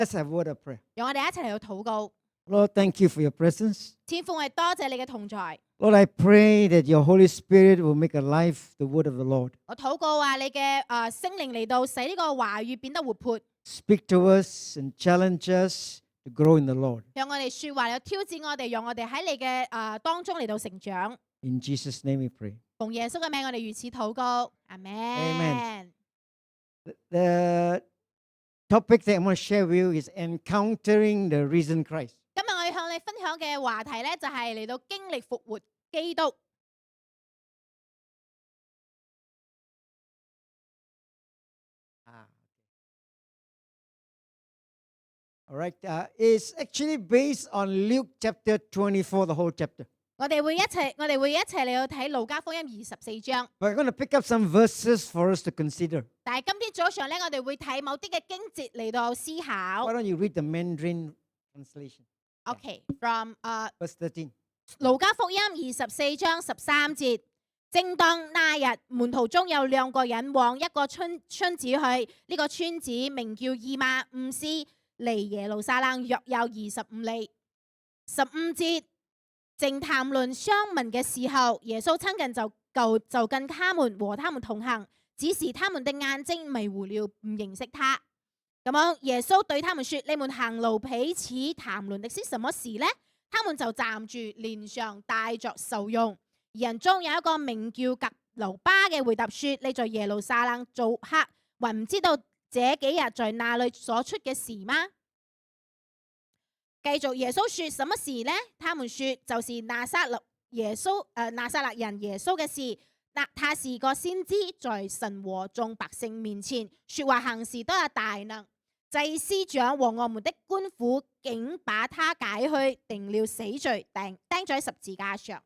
Let's have a word of prayer. 讓我哋一齊嚟到禱告。 Lord, thank you for your presence. 天父，我哋多謝你嘅同在。 Lord, I pray that your Holy Spirit will make alive the word of the Lord. 我禱告話你嘅聖靈嚟到，使呢個話語變得活潑， Speak to us and challenge us to grow in the Lord. 讓我哋説話嚟到挑戰我哋，讓我哋喺你嘅當中嚟到成長。 In Jesus' name we pray. 奉耶穌嘅名，我哋如此禱告。阿門。 Amen. The topic that I want to share with you is encountering the risen Christ. 今日我要向你分享嘅話題咧，就係嚟到經歷復活基督。 All right. It's actually based on Luke chapter 24, the whole chapter. 我哋會一齊嚟到睇路加福音24章。 We're going to pick up some verses for us to consider. 但係今天早上咧，我哋會睇某啲嘅經節嚟到思考。 Why don't you read the Mandarin translation? OK，from Verse 13. 路加福音24章13節，正當那日，門徒中有兩個人往一個村子去，呢、個村子名叫以馬忤斯，離耶路撒冷約有25里。15節，正談論相問嘅時候，耶穌親近就跟他們和他們同行，只是他們的眼睛迷糊了，唔認識他。咁樣耶穌對他們說：你們行路彼此談論的是什麼事呢？他們就站住，臉上帶着愁容。人中有一個名叫革流巴嘅回答說：你在耶路撒冷做客，還唔知道這幾日在那裏所出嘅事嗎？繼續耶穌說什麼事呢？他們說就是拿撒勒人耶穌嘅事。他是個先知，在神和眾百姓面前說話行事都有大能。祭司長和我們的官府竟把他解去，定了死罪，釘在十字架上。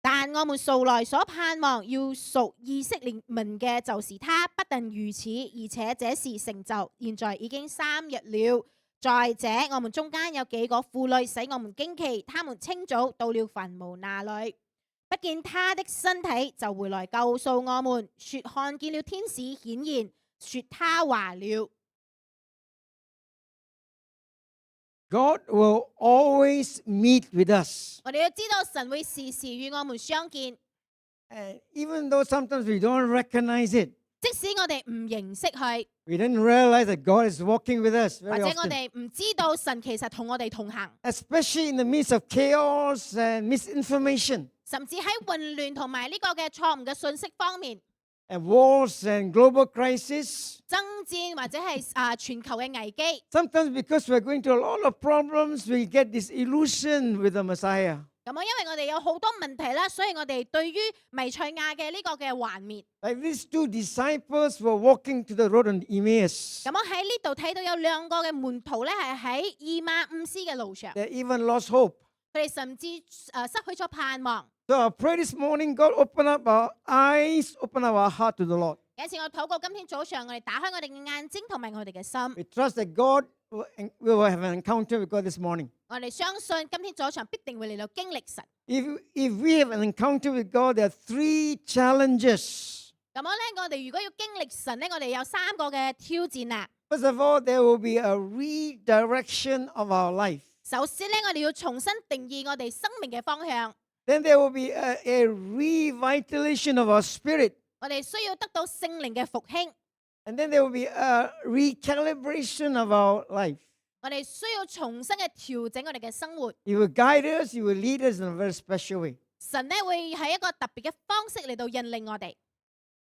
但我們素來所盼望要屬以色列民嘅，就是他。不但如此，而且這事成就，現在已經3日了。再者，我們中間有幾個婦女使我們驚奇，他們清早到了墳墓那裏，不見他的身體，就回來告訴我們，說看見了天使顯現，說他話了。 God will always meet with us. 我哋要知道神會時時與我們相見， And even though sometimes we don't recognize it, 即使我哋唔認識佢， we didn't realize that God is walking with us 或 very 者我 often. 哋唔知道神其實同我哋同行， Especially in the midst of chaos and misinformation 甚至喺混亂同埋呢個嘅錯誤嘅信息方面， and wars and global crisis. 爭戰或者係全球嘅危機。 Sometimes because we're going through a lot of problems, we get this illusion with the Messiah. 咁因為我哋有好多問題啦，所以我哋對於彌賽亞嘅呢個嘅幻滅。 Like these two disciples were walking to the road on Emmaus. 咁我喺呢度睇到有兩個嘅門徒咧，係喺以馬忤斯嘅路上， They even lost hope. 佢哋甚至失去咗盼望。 So I pray this morning, God open up our eyes, open up our heart to the Lord. 有一次我禱告，今天早上我哋打開我哋嘅眼睛同埋我哋嘅心， We trust that God will have an encounter with God this morning. 我哋相信今天早上必定會嚟到經歷神。 If we have an encounter with God, there are 3 challenges. 咁樣咧，我哋如果要經歷神咧，我哋有3個嘅挑戰啊。 First of all, there will be a redirection of our life. 首先咧，我哋要重新定義我哋生命嘅方向， Then there will be a revitalization of our spirit. 我哋需要得到聖靈嘅復興， And then there will be a recalibration of our life. 我哋需要重新嘅調整我哋嘅生活。 He will guide us, He will lead us in a very special way. 神咧會喺一個特別嘅方式嚟到引領我哋。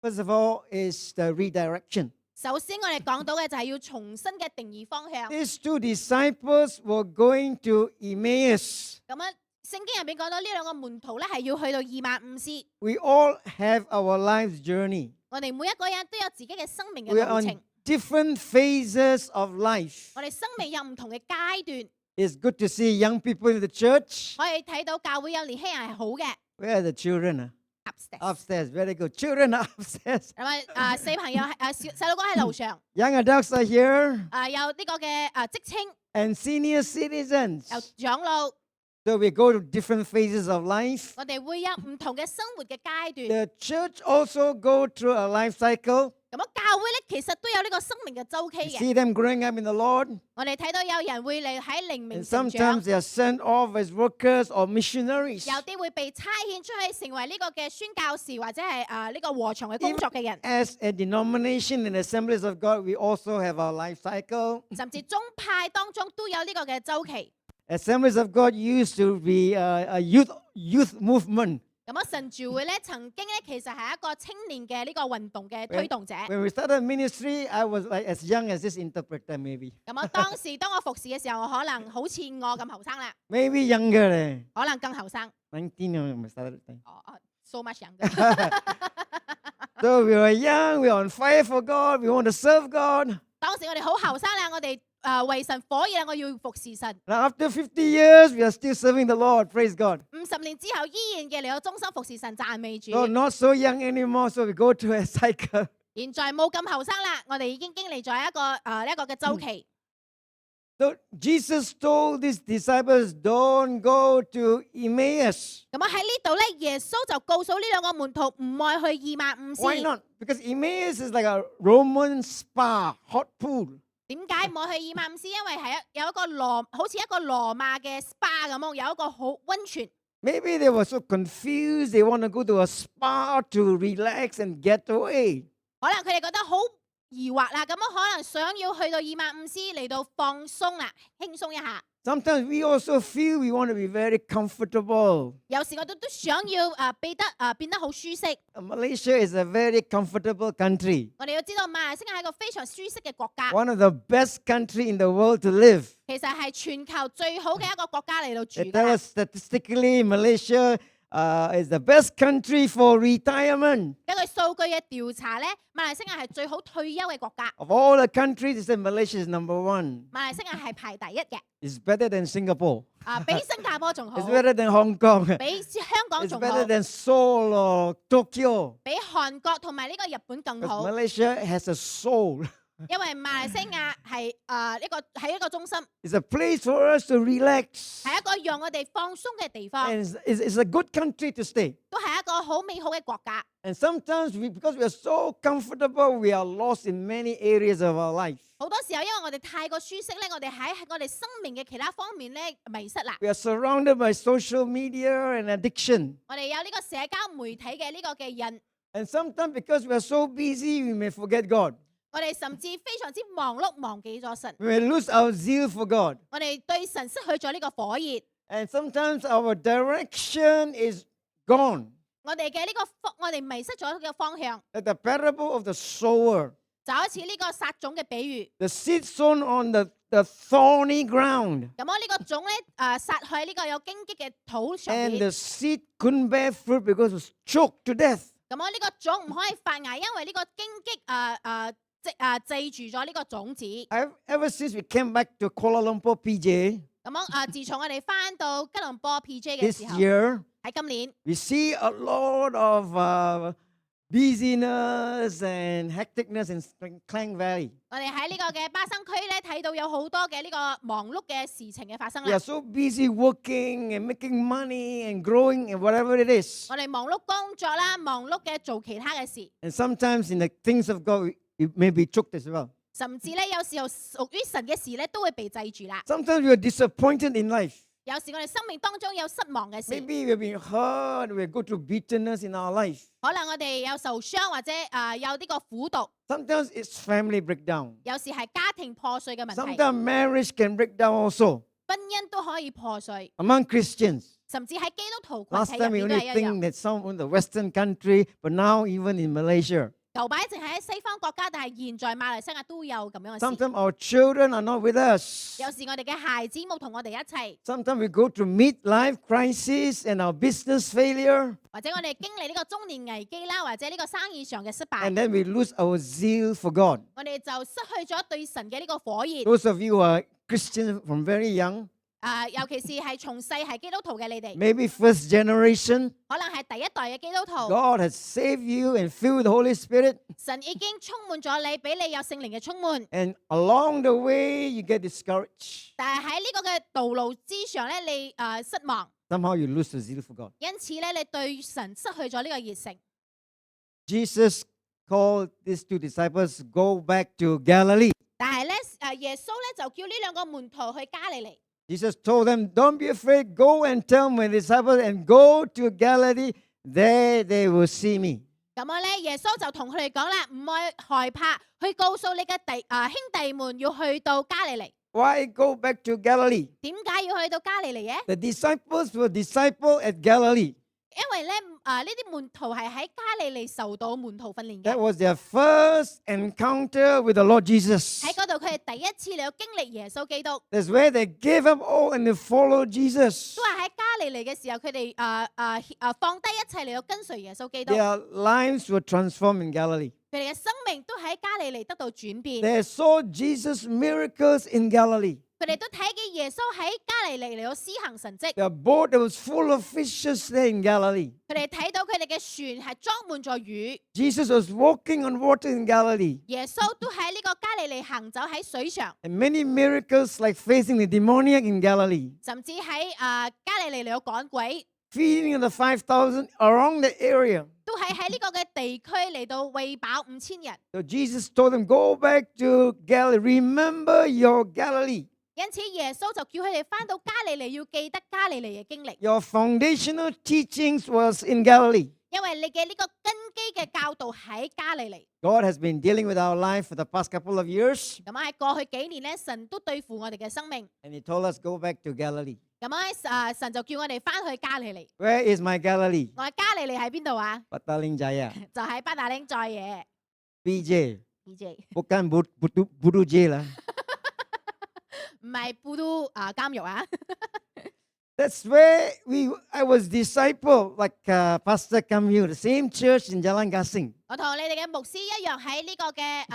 First of all is the redirection. 首先我哋講到嘅就係要重新嘅定義方向。 These 2 disciples were going to Emmaus. 咁樣聖經入邊講到呢兩個門徒咧係要去到以馬忤斯。 We all have our life's journey. 我哋每一個人都有自己嘅生命嘅 We are 路 on 程， different phases of life. 我哋生命有唔同嘅階段。 It's good to see young people in the church. 可以睇到教會有年輕人係好嘅。 Where are the children? Upstairs， Upstairs. Very good. Children are upstairs. 咁細朋友細路哥喺樓上， Young adults are here. 有呢個嘅職青， And senior citizens. 有長老， So we go to different phases of life. 我哋會有唔同嘅生活嘅階段。 The church also go through a life cycle. 咁樣教會咧，其實都有呢個生命嘅周期 You 嘅。 see them growing up in the Lord. 我哋睇到有人會嚟喺靈 And 命成長， sometimes they are sent off as workers or missionaries. 有啲會被差遣出去成為呢個嘅宣教士或者係呢個禾場嘅工作嘅人， As a denomination in the Assemblies of God, we also have our life cycle. 甚至宗派當中都有呢個嘅周期。 Assemblies of God used to be a youth movement. 咁啊，神召會咧曾經咧其實係一個青年嘅呢個運動嘅推動者。 When we started ministry, I was like as young as this interpreter, maybe. 咁啊，當我服侍嘅時候，我可能好似我咁後生啦， Maybe younger. 可能更後生。 19 when we started. 哦，so much younger。 So we were young, we were on fire for God, we want to serve God. 當時我哋好後生啦，我哋為神火熱啦，我要服侍神。 Now after 50 years, we are still serving the Lord. Praise God. 50年之後，依然嘅嚟到忠心服侍神，讚美主。 So not so young anymore, so we go through a cycle. 現在冇咁後生啦，我哋已經經歷咗一個嘅周期。 So Jesus told his disciples, don't go to Emmaus. 咁啊喺呢度咧，耶穌就告訴呢兩個門徒唔愛去以馬忤斯。 Why not? Because Emmaus is like a Roman spa, hot pool. 點解唔愛去以馬忤斯？因為係有一個好似一個羅馬嘅 SPA 咁樣，有一個好溫泉。 Maybe they were so confused, they want to go to a spa to relax and get away. 可能佢哋覺得好疑惑啦，咁樣可能想要去到以馬忤斯嚟到放鬆啦，輕鬆一下。 Sometimes we also feel we want to be very comfortable. 有時我哋都想要變得好舒適。 Malaysia is a very comfortable country, 我哋要知道馬來西亞係一個非常舒適嘅國家， one of the best country in the world to live. 其實係全球最好嘅一個國家嚟到住 They 㗎 tell 啦。 us statistically Malaysia is the best country for retirement. 根據數據嘅調查咧，馬來西亞係最好退休嘅國家。 Of all the countries, they said Malaysia is number one. 馬來西亞係排第一嘅， It's better than Singapore. 比新加坡仲好， It's better than Hong Kong. 比香港 It's 仲好 better，than Seoul or Tokyo. 比韓國同埋呢個日本更 Because 好。 Malaysia has a soul. 因為馬來西亞係一個中心， It's a place for us to relax. 係一個讓我哋放鬆嘅地方， And it's a good country to stay. 都係一個好美好嘅國家。 And sometimes because we are so comfortable, we are lost in many areas of our life. 好多時候因為我哋太過舒適咧，我哋喺我哋生命嘅其他方面咧迷失啦。 We are surrounded by social media and addiction. 我哋有呢個社交媒體嘅呢個嘅癮， And sometimes because we are so busy, we may forget God. 我哋甚至非常之忙碌，忘記咗神。 We may lose our zeal for God. 我哋對神失去咗呢個火熱， And sometimes our direction is gone. 我哋嘅呢個我哋迷失咗呢個方向， Like the parable of the sower. 就好似呢個撒種嘅比喻。 The seed sown on the thorny ground. 咁我呢個種咧撒去呢個有荊棘嘅土上 And 面。 the seed couldn't bear fruit because it was choked to death. 咁我呢個種唔可以發芽，因為呢個荊棘制住咗呢個種子。咁 Ever since we came back to Kuala Lumpur, PJ, 自從我哋翻到吉隆坡 PJ 嘅 this 時候， year, 喺今年， we see a lot of busyness and hecticness in Klang Valley. 我哋喺呢個嘅巴生區咧睇到有好多嘅呢個忙碌嘅事情嘅發生 We 啦 are。so busy working and making money and growing and whatever it is. 我哋忙碌工作啦，忙碌嘅做其他嘅事， And sometimes in the things of God, it may be choked as well. 甚至咧有時候屬於神嘅事咧都會被制住啦。 Sometimes we are disappointed in life. 有時我哋生命當中有失望嘅事， Maybe we've been hurt, we go through bitterness in our life. 可能我哋有受傷或者有呢個苦毒， Sometimes it's family breakdown. 有時係家庭破碎嘅問題， Sometimes marriage can break down also 婚姻都可以破碎， among Christians. 甚至喺基督徒 Last 群體 time 入 we 面都 only 係一樣 think。that some in the Western country, but now even in Malaysia. 舊擺淨係喺西方國家，但係現在馬來西亞都有咁樣嘅事。 Sometimes our children are not with us. 有時我哋嘅孩子冇同我哋一齊， Sometimes we go through midlife crisis and our business failure, 或者我哋經歷呢個中年危機啦，或者呢個生意上嘅失敗 and，then we lose our zeal for God. 我哋就失去咗對神嘅呢個火熱。 Those of you who are Christians from very young, 尤其是係從細係基督徒嘅你哋， maybe first generation. 可能係第一代嘅基督徒， God has saved you and filled with the Holy Spirit. 神已經充滿咗你，俾你有聖靈嘅充滿。 And along the way, you get discouraged. 但係喺呢個嘅道路之上咧，你失望， Somehow you lose the zeal for God. 因此咧，你對神失去咗呢個熱誠。 Jesus called these two disciples go back to Galilee. 但係咧，耶穌咧就叫呢兩個門徒去加利利。 Jesus told them, don't be afraid. Go and tell my disciples and go to Galilee. There they will see me. 咁樣咧，耶穌就同佢哋講啦，唔愛害怕，去告訴你嘅兄弟們要去到加利利。 Why go back to Galilee? 點解要去到加利利嘅？ The disciples were discipled at Galilee. 因為咧，呢啲門徒係喺加利利受到門徒訓練 That 嘅。 was their first encounter with the Lord Jesus. 喺嗰度，佢係第一次嚟到經歷耶穌基督。 That's where they gave up all and they followed Jesus. 都係喺加利利嘅時候，佢哋放低一切嚟到跟隨耶穌基督。 Their lives were transformed in Galilee. 佢哋嘅生命都喺加利利得到轉變。 They saw Jesus' miracles in Galilee. 佢哋都睇見耶穌喺加利利嚟到施行神蹟。 The boat that was full of fishes there in Galilee. 佢哋睇到佢哋嘅船係裝滿咗魚。 Jesus was walking on water in Galilee. 耶穌都喺呢個加利利行走喺水上， And many miracles like facing the demoniac in Galilee. 甚至喺加利利嚟到趕鬼， Feeding the 5,000 around the area. 都喺呢個嘅地區嚟到餵飽5000人。 So Jesus told them, go back to Galilee. Remember your Galilee. 因此耶穌就叫佢哋翻到加利利，要記得加利利嘅經歷， Your foundational teachings was in Galilee. 因為你嘅呢個根基嘅教導喺加利利。 God has been dealing with our life for the past couple of years. 咁喺過去幾年咧，神都對付我哋嘅生命。 And He told us, go back to Galilee. 咁神就叫我哋翻去加利利。 Where is my Galilee? 我喺加利利喺邊度啊？ Pataling Jaya. 就喺巴打嶺再野 PJ. PJ， Bukan Budu J lah. 唔係布都監獄啊。 That's where I was disciple, like Pastor Kamil, the same church in Jalan Gasing. 我同你哋嘅牧師一樣喺呢個嘅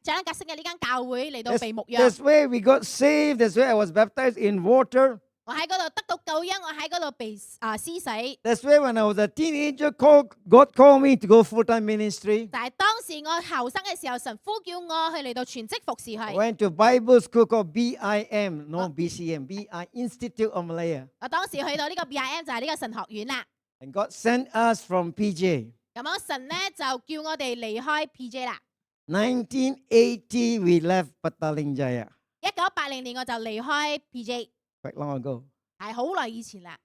賈格星嘅呢間教會嚟到被牧養。 That's where we got saved. That's where I was baptized in water. 我喺嗰度得到救恩，我喺嗰度被施洗。 That's where when I was a teenager, God called me to go full-time ministry. 但係當時我後生嘅時候，神呼叫我去嚟到全職服侍 I 佢。 went to Bible school called BIM, no BCM, BI Institute of Malaya. 我當時去到呢個 BIM 就係呢個神學院啦。 And God sent us from PJ. 咁樣神咧就叫我哋離開 PJ 啦。 1980, we left Pataling Jaya. 1980年我就離開 PJ， Quite long ago. 係好耐以前啦。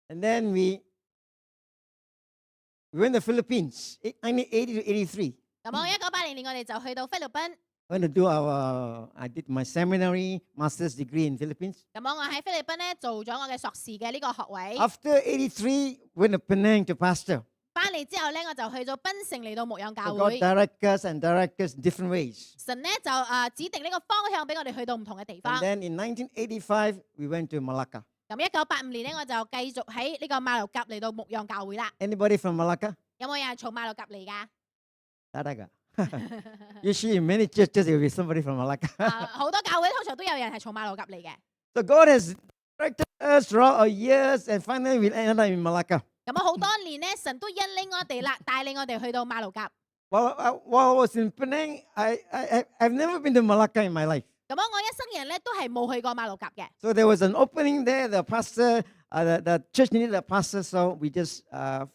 And then we went to the Philippines, 1980 to 83. 咁樣1980年我哋就去到菲律賓。 Went to do I did my seminary, master's degree in Philippines. 咁樣我喺菲律賓咧做咗我嘅碩士嘅呢個學位。 After 83, went to Penang to pastor. 翻嚟之後咧，我就去咗檳城嚟到牧養教 So God 會。 direct us and direct us in different ways. 神咧就指定呢個方向俾我哋去到唔同嘅地 And 方。 then in 1985, we went to Malacca. 咁1985年咧，我就繼續喺呢個馬六甲嚟到牧養教會啦。 Anybody from Malacca? 有冇人從馬六甲嚟㗎？ Tadaga. Usually in many churches, there will be somebody from Malacca. 好多教會通常都有人係從馬六甲嚟嘅。 So God has directed us throughout our years, and finally we ended up in Malacca. 咁好多年咧，神都引領我哋啦，帶領我哋去到馬六甲。 While I was in Penang, I've never been to Malacca in my life. 咁我一生人咧都係冇去過馬六甲嘅。 So there was an opening there. The pastor, the church needed a pastor, so we just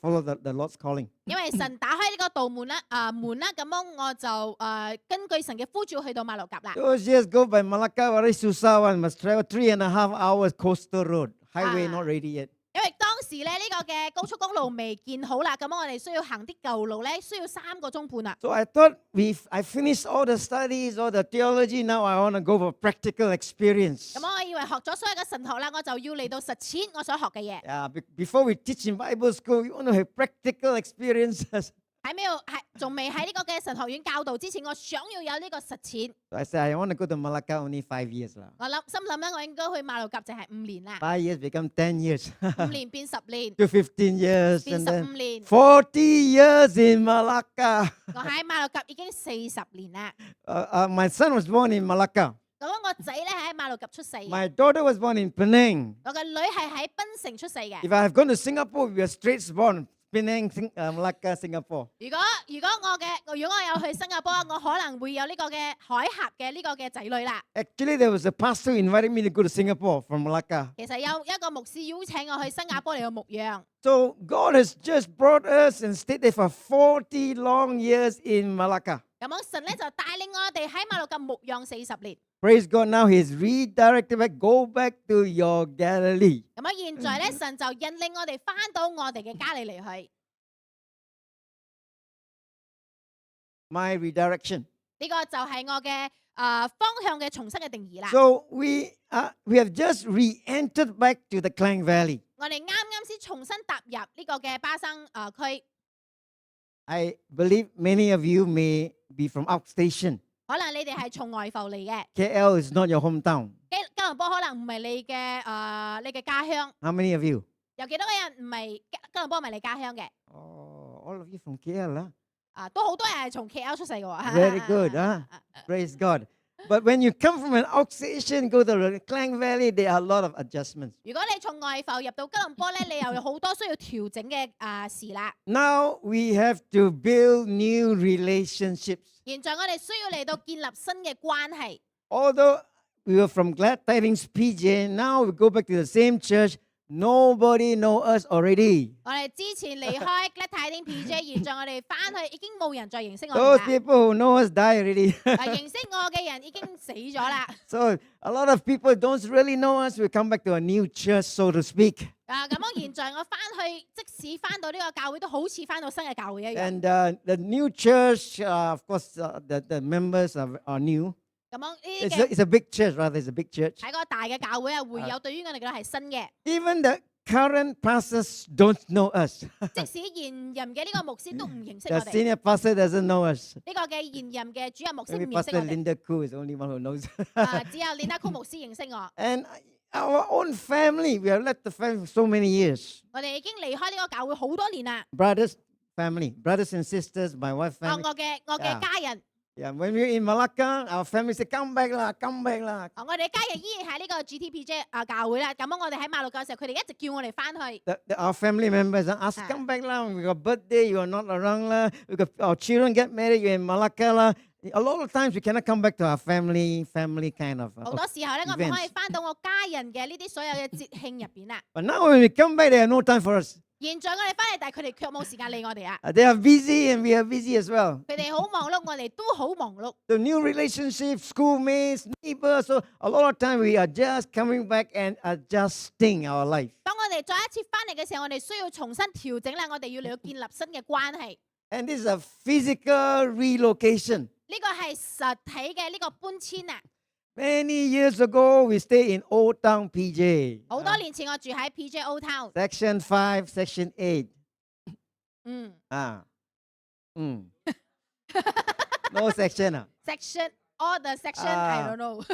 followed the Lord's calling. 因為神打開呢個道門啦，咁樣我就根據神嘅呼召去到馬六甲啦。 Those years go by Malacca, very susah one, must travel 3.5 hours coastal road. Highway not ready yet. 因為當時咧呢個嘅高速公路未建好啦，咁我哋需要行啲舊路咧，需要3個鐘半啦。 So I thought I finished all the studies, all the theology. Now I want to go for practical experience. 咁我以為學咗所有嘅神學啦，我就要嚟到實踐我所學嘅嘢。 Yeah, before we teach in Bible school, we want to have practical experiences. 仲未喺呢個嘅神學院教導之前，我想要有呢個實踐。 So I said, I want to go to Malacca only 5 years.我心諗咧，我應該去馬六甲淨係5年啦， 5 years become 10 years. 5年變10年， to 15 years. 變 And then 15年。 40 years in Malacca. 我喺馬六甲已經40年啦。My son was born in Malacca. 咁我仔咧係喺馬六甲出世嘅， My daughter was born in Penang. 我嘅女係喺檳城出世嘅。 If I have gone to Singapore, we are straight born Penang, Malacca, Singapore. 如果我有去新加坡，我可能會有呢個嘅海峽嘅呢個嘅仔女啦。 Actually, there was a pastor who invited me to go to Singapore from Malacca. 其實有一個牧師邀請我去新加坡嚟到牧養。 So God has just brought us and stayed there for 40 long years in Malacca. 咁樣神咧就帶領我哋喺馬六甲牧養40年。 Praise God. Now He's redirected back. Go back to your Galilee. 咁樣現在咧，神就引領我哋翻到我哋嘅加利利去。 My redirection. 呢個就係我嘅方向嘅重新嘅定義啦。 So we have just re-entered back to the Klang Valley. 我哋啱啱先重新踏入呢個嘅巴生區， I believe many of you may be from outstation. 可能你哋係從外埠嚟嘅。 KL is not your hometown. 吉隆坡可能唔係你嘅家鄉。 How many of you? 有幾多個人唔係吉隆坡唔係你家鄉嘅？ Oh, all of you from KL, huh? 都好多人係從 KL 出世嘅喎。 Very good, huh? Praise God. But when you come from an outstation, go to the Klang Valley, there are a lot of adjustments. 如果你從外埠入到吉隆坡咧，你又有好多需要調整嘅事啦。 Now we have to build new relationships. 現在我哋需要嚟到建立新嘅關係。 Although we were from Glad Tidings PJ, now we go back to the same church. Nobody know us already. 我哋之前離開 Glad Tidings PJ， 現在我哋翻去已經冇人再認識我 Those 哋啦。 people who know us die already. 認識我嘅人已經死咗啦。 So a lot of people don't really know us. We come back to a new church, so to speak. 咁樣現在我翻去，即使翻到呢個教會，都好似翻到新嘅教會一樣。 And the new church, of course, the members are new. 咁樣呢 It's 啲 a, it's a big church, rather. It's a big church. 喺個大嘅教會會友，對於我哋覺得係新嘅。 Even the current pastors don't know us. 即使現任嘅呢個牧師都唔認識 The 我哋， senior pastor doesn't know us. 呢個嘅現任嘅主任牧師 Maybe 唔認識 Pastor 我哋， Linda Koo is the only one who knows. 只有連德酷牧師認識我。 And our own family, we have left the family for so many years. 我哋已經離開呢個教會好多年啦。 Brothers, family, brothers and sisters, my wife 我 family. 嘅家人， Yeah, when we're in Malacca, our family say, come back lah, come back lah. 我哋家人依然喺呢個 GTPJ 教會啦。咁樣我哋喺馬六甲嘅時候，佢哋一直叫我哋翻去。 Our family members ask, come back lah. We got birthday, you are not around lah. We got our children get married, you're in Malacca lah. A lot of times we cannot come back to our family kind of. 好多時候咧，我唔可以翻到我家人嘅呢啲所有嘅節慶入邊啦。 But now when we come back, they have no time for us. 現在我哋翻嚟，但係佢哋卻冇時間理我哋啊！ They are busy and we are busy as well. 佢哋好忙碌，我哋都好忙碌。 The new relationships, schoolmates, neighbors. So a lot of time we are just coming back and adjusting our life. 當我哋再一次翻嚟嘅時候，我哋需要重新調整啦，我哋要嚟到建立新嘅關係。 And this is a physical relocation. 呢個係實體嘅呢個搬遷啊！ Many years ago, we stay in Old Town PJ. 好多年前我住喺 PJ Old Town， Section 5, Section 8. 嗯 No section 啊。 ，section all the section I don't know，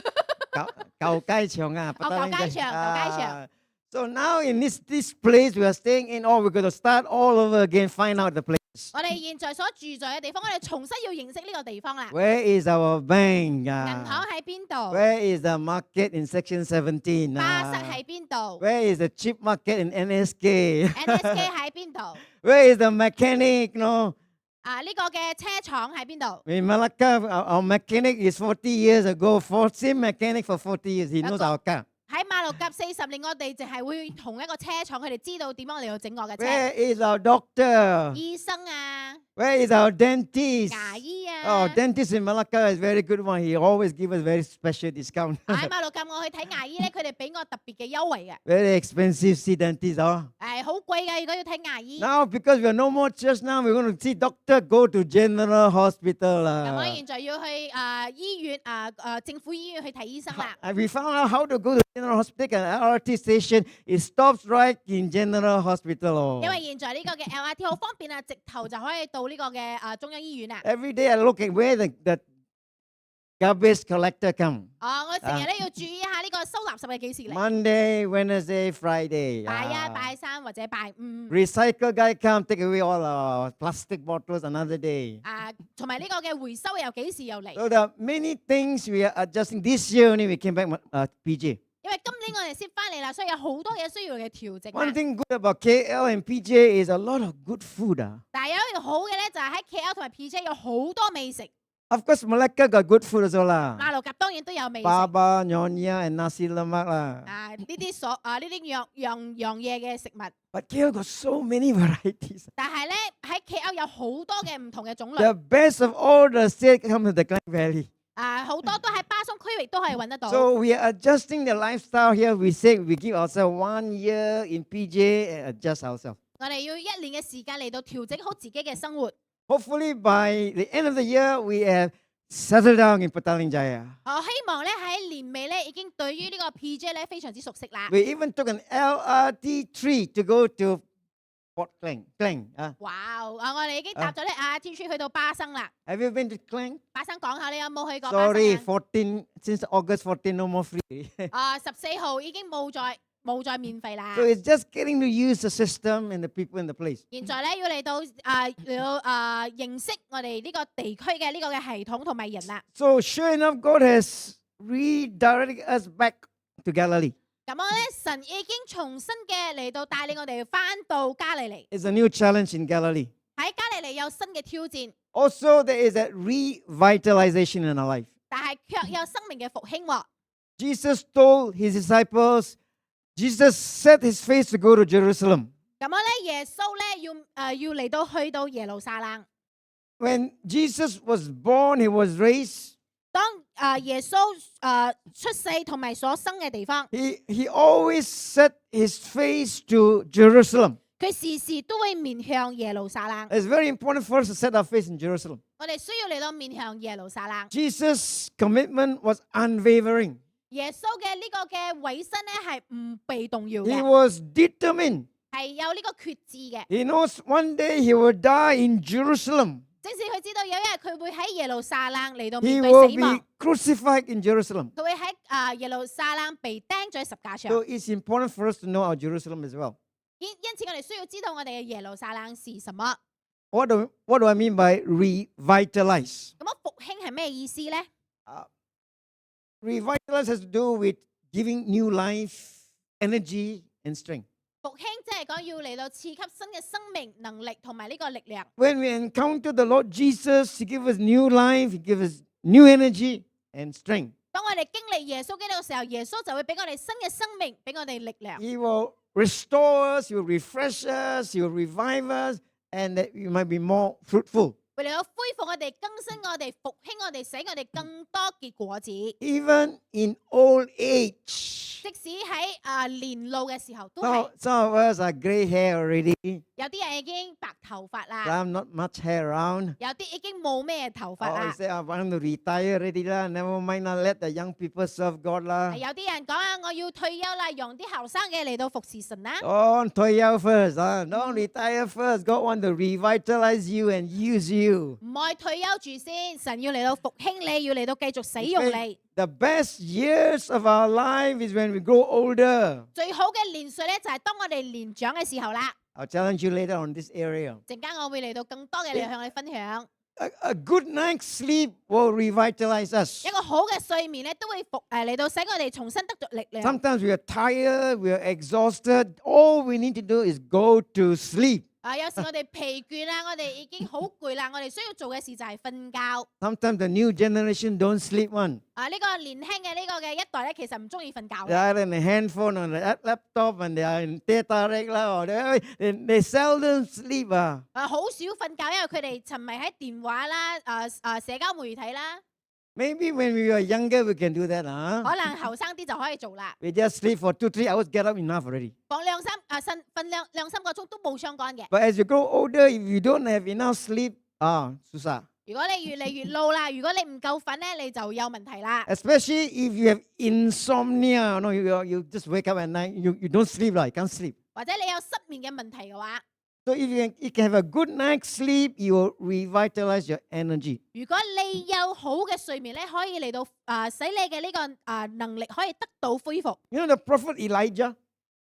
舊街場啊。舊街場。 So now in this place we are staying in, we're going to start all over again, find out the place. 我哋現在所住在嘅地方，我哋重新要認識呢個地方啦。 Where is our bank? 銀行喺邊度？ Where is the market in Section 17? 巴士喺邊度 Where is the cheap market in NSK? ？NSK 喺邊度？ Where is the mechanic? No. 呢個嘅車廠喺邊度？ In Malacca, our mechanic is 40 years ago. Same mechanic for 40 years. He knows our car. 喺馬六甲40年，我哋淨係會同一個車廠，佢哋知道點樣嚟到整我嘅車。 Where is our doctor? 醫生啊， Where is our dentist? 牙醫啊。 Oh, dentist in Malacca is very good one. He always give us very special discount. 喺馬六甲我去睇牙醫咧，佢哋俾我特別嘅優惠嘅。 Very expensive see dentist. Oh. 好貴㗎，如果要睇牙醫。 Now because we are no more church now, we're going to see doctor. Go to general hospital. 咁我現在要去醫院政府醫院去睇醫生啦。 We found out how to go to general hospital and LRT station. It stops right in general hospital. Oh. 因為現在呢個嘅 LRT 好方便啊，直頭就可以到呢個嘅中央醫院啦。 Every day I look at where the garbage collector come. 我成日咧要注意一下呢個收垃圾嘅幾時嚟， Monday, Wednesday, Friday. 拜一、 Ah. 拜三或者拜五。 Recycle guy come take away all our plastic bottles another day. 同埋呢個嘅回收又幾時又嚟？ So there are many things we are adjusting. This year only we came back PJ. 因為今年我哋先翻嚟啦，所以有好多嘢需要嘅調整啊。 One thing good about KL and PJ is a lot of good food. 但係有一樣好嘅咧，就係喺 KL 同埋 PJ 有好多美食， Of course, Malacca got good food as well 啦。馬六甲當然都有美食。 Baba, Nyonya, and nasi lemak 啦。呢啲樣嘢嘅食物， But KL got so many varieties. 但係咧喺 KL 有好多嘅唔同嘅種類， The best of all the state come to the Klang Valley. 好多都喺巴松區域都可以揾得到。 So we are adjusting the lifestyle here. We say we give ourselves 1 year in PJ and adjust ourselves. 我哋要1年嘅時間嚟到調整好自己嘅生活。 Hopefully by the end of the year, we have settled down in Petaling Jaya. 我希望咧喺年尾咧已經對於呢個 PJ 咧非常之熟悉啦。 We even took an LRT3 to go to Port Klang. 哇！我哋已經搭咗咧T3去到巴生啦。 Have you been to Klang? 巴生講下你有冇去過巴 Sorry, 生 14 since August 14, no more free. 14號已經冇再免費啦 So。it's just getting to use the system and the people in the place. 現在咧要嚟到認識我哋呢個地區嘅呢個嘅系統同埋人啦。 So sure enough, God has redirected us back to Galilee. 咁我咧神已經重新嘅嚟到帶領我哋翻到加利利。 It's a new challenge in Galilee. 喺加利利有新嘅挑戰， Also, there is a revitalization in our life. 但係卻有生命嘅復興喎。 Jesus told his disciples, Jesus set his face to go to Jerusalem. 咁我咧耶穌咧要嚟到去到耶路撒冷。 When Jesus was born, he was raised. 當耶穌出世同埋所生嘅地方， He always set his face to Jerusalem. 佢時時都會面向耶路撒冷。 It's very important for us to set our face in Jerusalem. 我哋需要嚟到面向耶路撒冷。 Jesus' commitment was unwavering. 耶穌嘅呢個嘅委身咧係唔被動搖 He 嘅， was determined. 係有呢個決志嘅。 He knows one day he will die in Jerusalem. 即使佢知道有一日佢會喺耶路撒冷嚟到 He 面對 will 死亡 be，crucified in Jerusalem. 佢會喺耶路撒冷被釘在十架上。 So it's important for us to know our Jerusalem as well. 因此我哋需要知道我哋嘅耶路撒冷是什麼。 What do I mean by revitalize? 咁復興係咩意思咧？ Revitalize has to do with giving new life, energy, and strength. 復興即係講要嚟到賜給新嘅生命、能力同埋呢個力量。 When we encounter the Lord Jesus, He gives us new life, He gives us new energy and strength. 當我哋經歷耶穌基督嘅時候，耶穌就會俾我哋新嘅生命，俾我哋力量。 He will restore us, He will refresh us, He will revive us, and that we might be more fruitful. 為嚟到恢復我哋、更新我哋、復興我哋，使我哋更多結果子。Even in old age. 即使喺年老嘅時候，都 Some 係 some of us are grey hair already. 有啲人已經白頭髮啦， Some not much hair around. 有啲已經冇咩頭髮 Oh, you 啦。 say, I want to retire already lah. Never mind, lah. Let the young people serve God lah. 有啲人講啊，我要退休啦，用啲後生嘅嚟到服侍神啦。 Don't 退休 first. Don't retire first. God want to revitalize you and use you. 唔愛退休住先，神要嚟到復興你，要嚟到繼續使用你。 The best years of our life is when we grow older. 最好嘅年歲咧，就係當我哋年長嘅時候啦。 I'll challenge you later on this area. 陣間我會嚟到更多嘅嚟向你分享。 A good night's sleep will revitalize us. 一個好嘅睡眠咧，都會嚟到使我哋重新得着力量。 Sometimes we are tired, we are exhausted. All we need to do is go to sleep. 有時我哋疲倦啦，我哋已經好攰啦，我哋需要做嘅事就係瞓覺。 Sometimes the new generation don't sleep one. 呢個年輕嘅呢個嘅一代咧，其實唔中意瞓覺 They 嘅。 are in a handphone on a laptop and they are in data lah. Or they seldom sleep. 好少瞓覺，因為佢哋沉迷喺電話啦、社交媒體啦。 Maybe when we were younger we can do that. 可能後生啲就可以做啦。 We just sleep for 2-3 hours, get up enough already. 瞓兩三個鐘都冇相干嘅。 But as you grow older, if you don't have enough sleep, susah. 如果你越嚟越老啦，如果你唔夠瞓咧，你就有問題啦。 Especially if you have insomnia. No, you just wake up at night, you don't sleep, you can't sleep. 或者你有失眠嘅問題嘅話， So if you can have a good night's sleep, you will revitalize your energy. 如果你有好嘅睡眠咧，可以嚟到使你嘅呢個能力可以得到恢復。You know the prophet Elijah?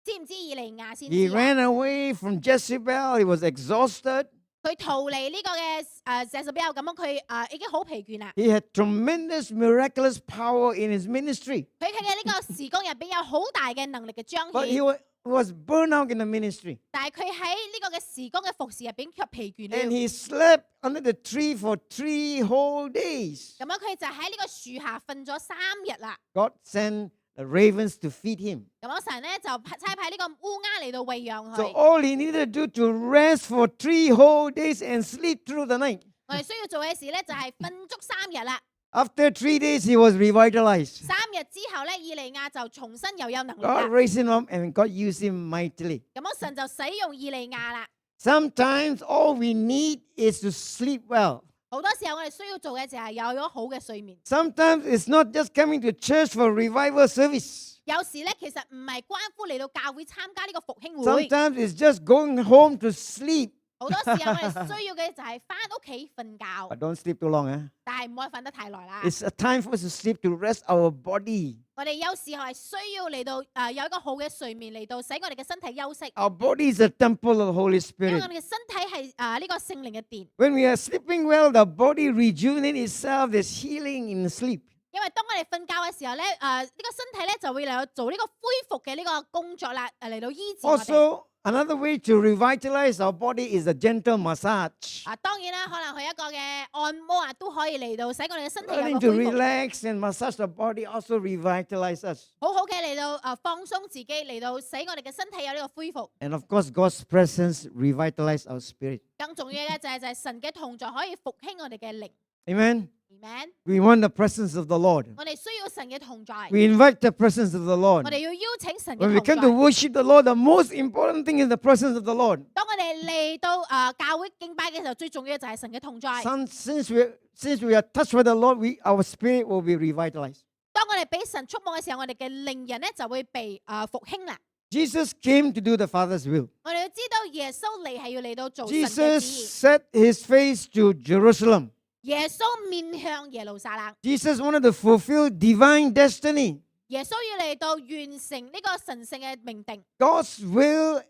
知唔知以利亞先 He 知啊？ ran away from Jezebel. He was exhausted. 佢逃離呢個嘅謝十比亞咁樣，佢已經好疲倦啦。 He had tremendous miraculous power in his ministry. 佢嘅呢個事工入邊有好大嘅能力嘅彰 But he 顯， was burned out in the ministry. 但係佢喺呢個嘅事工嘅服侍入邊卻疲倦 And 了。 he slept under the tree for 3 whole days. 咁樣佢就喺呢個樹下瞓咗3日啦。 God sent the ravens to feed him. 咁樣神咧就差派呢個烏鴉嚟到餵養 So 佢。 all he needed to do to rest for 3 whole days and sleep through the night. 我哋需要做嘅事咧就係瞓足3日啦。 After 3 days, he was revitalized. 3日之後咧，以利亞就重新又有能力 God 啦。 raised him up and God used him mightily. 咁樣神就使用以利亞啦。 Sometimes all we need is to sleep well. 好多時候我哋需要做嘅就係有咗好嘅睡眠。 Sometimes it's not just coming to church for revival service. 有時咧其實唔係關乎嚟到教會參加呢個復興會， Sometimes it's just going home to sleep. 好多時候我哋需要嘅就係翻屋企瞓覺， But don't sleep too long. Eh? 但係唔可以瞓得太耐啦。 It's a time for us to sleep to rest our body. 我哋有時候係需要嚟到有一個好嘅睡眠嚟到使我哋嘅身體休息， Our body is a temple of the Holy 因為 Spirit. 我哋嘅身體係呢個聖靈嘅殿。 When we are sleeping well, the body rejuvenates itself. There's healing in sleep. 因為當我哋瞓覺嘅時候咧，呢個身體咧就會嚟到做呢個恢復嘅呢個工作啦，嚟到醫治我哋。 Also, another way to revitalize our body is a gentle massage. 當然啦，可能佢一個嘅按摩都可以嚟到使我哋嘅身體有 Learning 個 to 恢復， relax and massage the body also revitalize us. 好好嘅嚟到放鬆自己，嚟到使我哋嘅身體有呢個恢復。 And of course, God's presence revitalize our spirit. 更重要嘅就係神嘅同在可以復興我哋嘅靈。 Amen. Amen。 We want the presence of the Lord. 我哋需要神嘅同在， We invite the presence of the 我 Lord. 哋要邀請神 When we 嘅 come 同 to 在。 worship the Lord, the most important thing is the presence of the Lord. 當我哋嚟到教會敬拜嘅時候，最重要嘅就係神嘅同在。 Since we are touched by the Lord, our spirit will be revitalized. 當我哋俾神觸摸嘅時候，我哋嘅靈人咧就會被復興啦。 Jesus came to do the Father's will. 我哋要知道耶穌嚟係要嚟到做神嘅 Jesus 旨意。 set his face to Jerusalem. 耶穌面向耶路撒冷， Jesus wanted to fulfill divine destiny. 耶穌要嚟到完成呢個神聖嘅命定。 God's will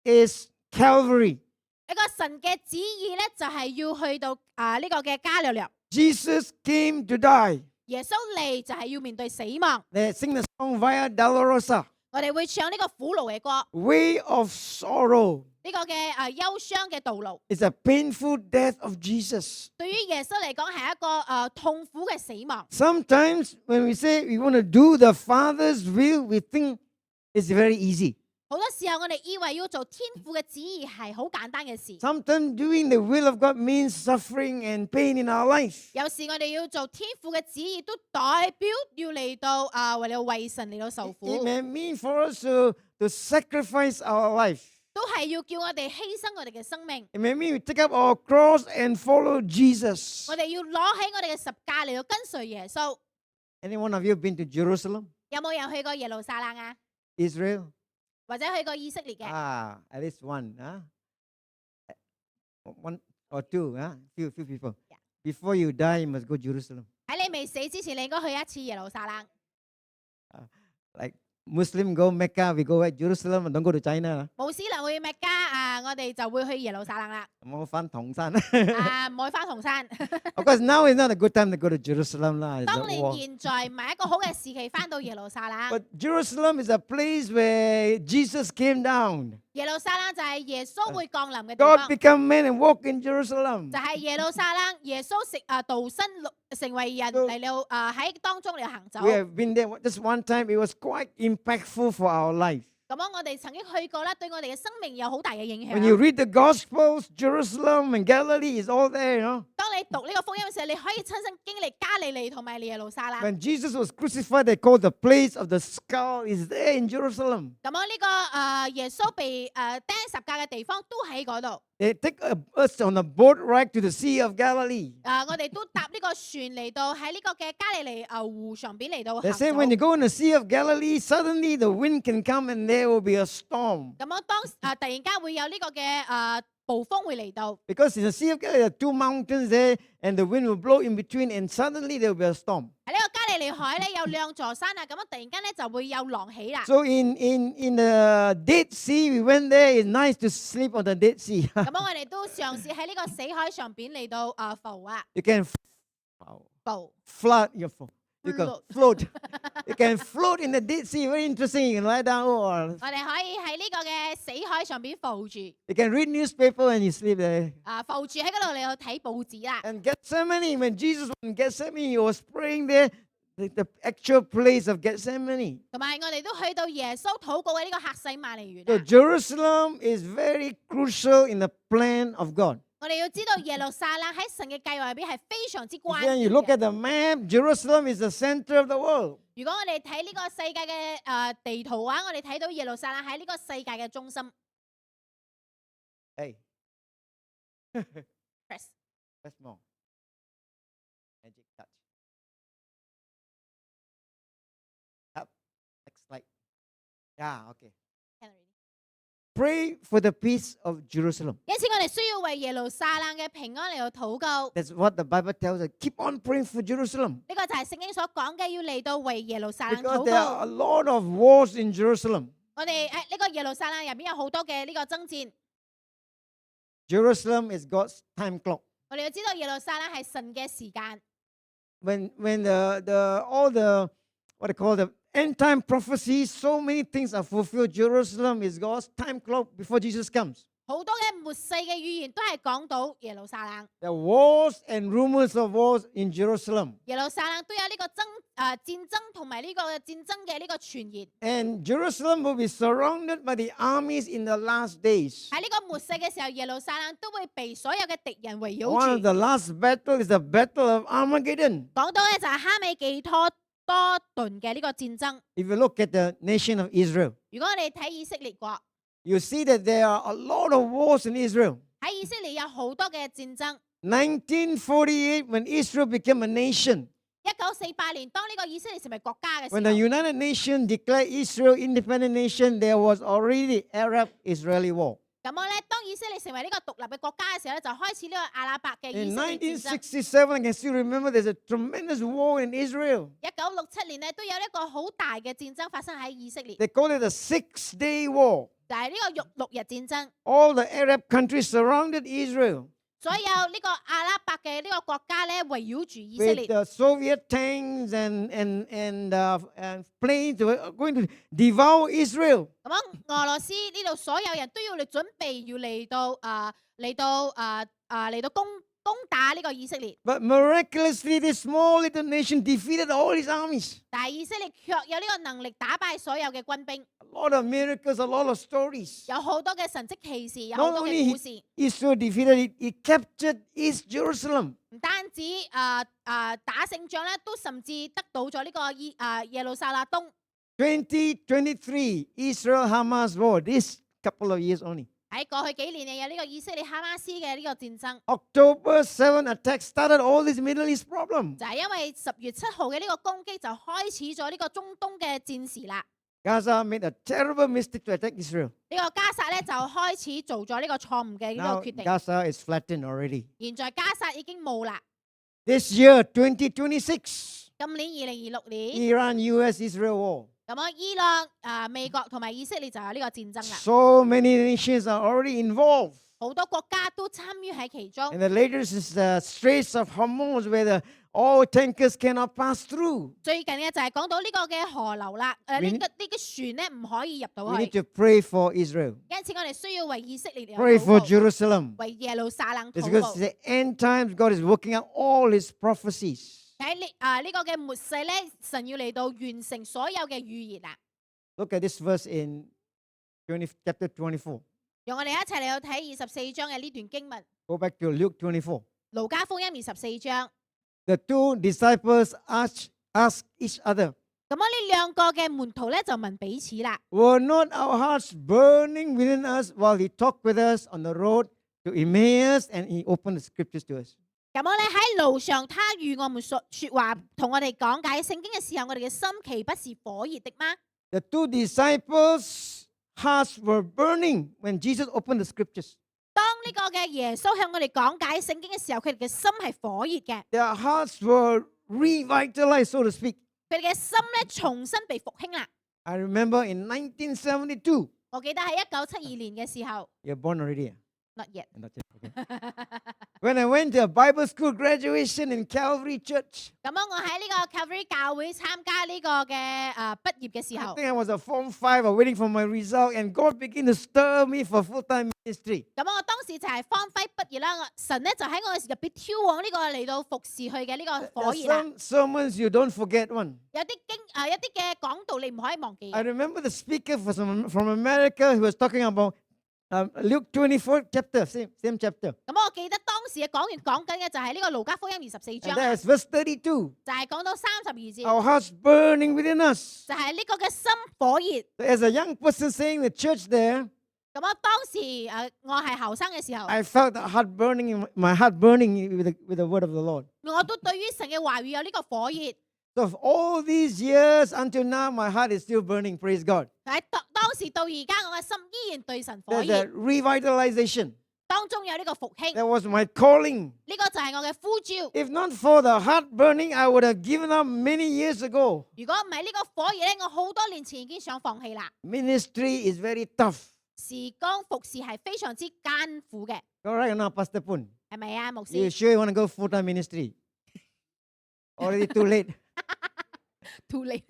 is Calvary. 呢個神嘅旨意咧就係要去到呢個嘅加略略。 Jesus came to die. 耶穌嚟就係要面對死亡。 They sing the song Via Dolorosa, 我哋會唱呢個苦路嘅歌， Way of Sorrow. 呢個嘅憂傷嘅道路。 It's a painful death of Jesus. 對於耶穌嚟講係一個痛苦嘅死亡。 Sometimes when we say we want to do the Father's will, we think it's very easy. 好多時候我哋以為要做天父嘅旨意係好簡單嘅事， Sometimes doing the will of God means suffering and pain in our life. 有時我哋要做天父嘅旨意，都代表要嚟到為咗為神嚟到受 It 苦， may mean for us to sacrifice our life. 都係要叫我哋犧牲我哋嘅生命。 It may mean we take up our cross and follow Jesus. 我哋要攞起我哋嘅十架嚟到跟隨耶穌。 Any one of you been to Jerusalem, 有冇人去過耶路撒冷啊？ Israel? 或者去過以色列嘅？ At least one. One or two. Few people. Yeah. Before you die, you must go Jerusalem. 喺你未死之前，你應該去一次耶路撒冷。 Like Muslim go Mecca, we go at Jerusalem and don't go to China. 穆斯林會麥加我哋就會去耶路撒冷啦。唔好返銅山。唔可以翻紅山。 Of course, now is not a good time to go to Jerusalem. 當 The 年 war. 現在唔係一個好嘅時期翻到耶路撒冷。 But Jerusalem is a place where Jesus came down. 耶路撒冷就係耶穌會降臨嘅地 God 方， became man and walked in Jerusalem. 就係耶路撒冷。耶穌道身成為人嚟到喺當中嚟行走。 We have been there just one time. It was quite impactful for our life. 咁樣我哋曾經去過啦，對我哋嘅生命有好大嘅影 When you 響。 read the Gospels, Jerusalem and Galilee is all there,當你讀呢個福音嘅時候，你可以親身經歷加利利同埋耶路撒冷。 When Jesus was crucified, they called the place of the skull is there in Jerusalem. 咁樣呢個耶穌被釘十架嘅地方都喺嗰度。 They take us on a boat ride to the Sea of Galilee. 我哋都搭呢個船嚟到喺呢個嘅加利利湖上邊嚟到 They 行 say 走。 when you go in the Sea of Galilee, suddenly the wind can come and there will be a storm. 咁樣突然間會有呢個嘅暴風會嚟到。 Because in the Sea of Galilee, there are two mountains there, and the wind will blow in between, and suddenly there will be a storm. 喺呢個加利利海咧有兩座山啊，咁樣突然間咧就會有浪起啦。 So in the Dead Sea, we went there. It's nice to sleep on the Dead Sea. 咁樣我哋都嘗試喺呢個死海上邊嚟到浮啊 You can 浮。 float. You can Float. float. You can float in the Dead Sea. Very interesting. You can lie down or 我哋可以喺呢個嘅死海上邊浮住， you can read newspaper and you sleep there. 浮住喺嗰度嚟到睇報紙啦。 And Gethsemane, when Jesus was in Gethsemane, he was praying there, the actual place of Gethsemane. 同埋我哋都去到耶穌禱告嘅呢個客西馬尼園 So 啊。 Jerusalem is very crucial in the plan of God. 我哋要知道耶路撒冷喺神嘅計劃入邊係非常之關 When you 鍵 look 嘅。 at the map, Jerusalem is the center of the world. 如果我哋睇呢個世界嘅地圖嘅話，我哋睇到耶路撒冷喺呢個世界嘅中心。 Hey, Press that's more. Magic touch. Up. Next slide. Yeah, okay. Pray for the peace of Jerusalem. 因此，我哋需要為耶路撒冷嘅平安嚟到禱告。 That's what the Bible tells us. Keep on praying for Jerusalem. 呢個就係聖經所講嘅，要嚟到為耶路撒冷 Because 禱 there are a 告。 lot of wars in Jerusalem. 我哋喺呢個耶路撒冷入邊有好多嘅呢個爭戰。 Jerusalem is God's time clock. 我哋要知道耶路撒冷係神嘅時間。 When all the what they call the end time prophecies, so many things are fulfilled. Jerusalem is God's time clock before Jesus comes. 好多嘅末世嘅預言都係講到耶路撒冷。 There are wars and rumors of wars in Jerusalem. 耶路撒冷都有呢個戰爭同埋呢個戰爭嘅呢個傳言。 And Jerusalem will be surrounded by the armies in the last days. 喺呢個末世嘅時候，耶路撒冷都會被所有嘅敵人圍 One of 繞住。 the last battle is the Battle of Armageddon. 講到咧就係哈美記多頓嘅呢個戰爭。 If you look at the nation of Israel, 如果我哋睇以色列國， you see that there are a lot of wars in Israel. 喺以色列有好多嘅戰爭。 1948, when Israel became a nation, 1948年，當呢個以色列成為國家嘅時 when the 候， United Nations declared Israel independent nation, there was already Arab-Israeli war. 咁樣咧，當以色列成為呢個獨立嘅國家嘅時候咧，就開始呢個阿拉伯嘅以 In 色列戰爭。 1967, I can still remember there's a tremendous war in Israel. 1967年咧都有一個好大嘅戰爭發生喺以色列， They call it the Six-Day War. 就係呢個六日戰爭。 All the Arab countries surrounded Israel 所有呢個阿拉伯嘅呢個國家咧，圍繞住以色 with 列。 the Soviet tanks and planes that were going to devour Israel. 咁樣俄羅斯呢度所有人都要嚟準備，要嚟到攻打呢個以色列。 But miraculously, this small little nation defeated all his armies. 但係以色列卻有呢個能力打敗所有嘅軍兵， A lot of miracles, a lot of stories. 有好多嘅神蹟奇事，有好 Not 多嘅 only 故事。 Israel defeated it, he captured East Jerusalem. 唔單止打勝仗咧，都甚至得到咗呢個耶路撒冷東。 2023, Israel-Hamas war, this couple of years only. 喺過去幾年有呢個以色列哈馬斯嘅呢個戰爭， October 7 attack started all this Middle East problem. 就係因為10月7號嘅呢個攻擊就開始咗呢個中東嘅戰事啦。 Gaza made a terrible mistake to attack Israel. 呢個加薩咧就開始做咗呢個錯誤嘅呢 Now 個決定。 Gaza is flattened already. 現在加薩已經冇啦。 This year, 2026, 今年2026年， Iran-US-Israel war. 咁啊伊朗、美國同埋以色列就有呢個戰爭啦。 So many nations are already involved. 好多國家都參與喺其中。 And the latest is the Straits of Hormuz, where the all tankers cannot pass through. 最近嘅就係講到呢個嘅河流啦，呢 We 個船咧唔可以入到 We 去 need。to pray for Israel. 因此我哋需要為以色列嚟 Pray 禱 for 告， Jerusalem. 為耶路撒冷 It's 禱 because 告。 the end times, God is working out all his prophecies. 喺呢個嘅末世咧，神要嚟到完成所有嘅預言啊！ Look at this verse in chapter 24. 讓我哋一齊嚟到睇24章嘅呢段經文， Go back to Luke 24. 路加福音24章。 The two disciples asked each other, 咁呢兩個嘅門徒咧就問彼此啦。 Were not our hearts burning within us while he talked with us on the road to Emmaus and he opened the scriptures to us? 咁咧喺路上，他與我們說話，同我哋講解聖經嘅時候，我哋嘅心豈不是火熱的嗎？ The two disciples' hearts were burning when Jesus opened the scriptures. 當呢個嘅耶穌向我哋講解聖經嘅時候，佢哋嘅心係火熱嘅， Their hearts were revitalized, so to speak. 佢哋嘅心咧重新被復興啦。 I remember in 1972, 我記得喺1972年嘅時候 you're born already.，not yet， Not yet, okay. When I went to a Bible school graduation in Calvary Church, 咁樣我喺呢個 Calvary 教會參加呢個嘅畢業嘅時 I 候， think I was a Form 5 or waiting for my result, and God began to stir me for full-time ministry. 咁我當時就係方輝畢業啦，神咧就喺我嘅入邊挑往呢個嚟到服侍佢嘅呢個 There 火 are 熱啦。 some sermons you don't forget one. 有啲一啲嘅講道你唔可以忘記。 I remember the speaker from America who was talking about Luke 24 chapter, same chapter. 咁我記得當時嘅講員講緊嘅就係呢個路加福音24 And 章 that 啦， is verse 32. 就係講到32節， Our hearts burning within us. 就係呢個嘅心火熱。 As a young person saying the church there, 咁我當時我係後生嘅時候， I felt my heart burning with the word of the Lord. 我都對於神嘅話語有呢個火熱。 So of all these years until now, my heart is still burning. Praise God. 喺當時到而家，我嘅心依然對神火 There's 熱， a revitalization. 當中有呢個復興， That was my calling. 呢個就係我嘅呼召。 If not for the heart burning, I would have given up many years ago. 如果唔係呢個火熱咧，我好多年前已經想放棄啦。 Ministry is very tough. 時光服侍係非常之艱苦嘅， All right, now, Pastor Poon. 係咪啊，牧 You 師 sure you want to go full-time ministry? Already too late. ？Too late。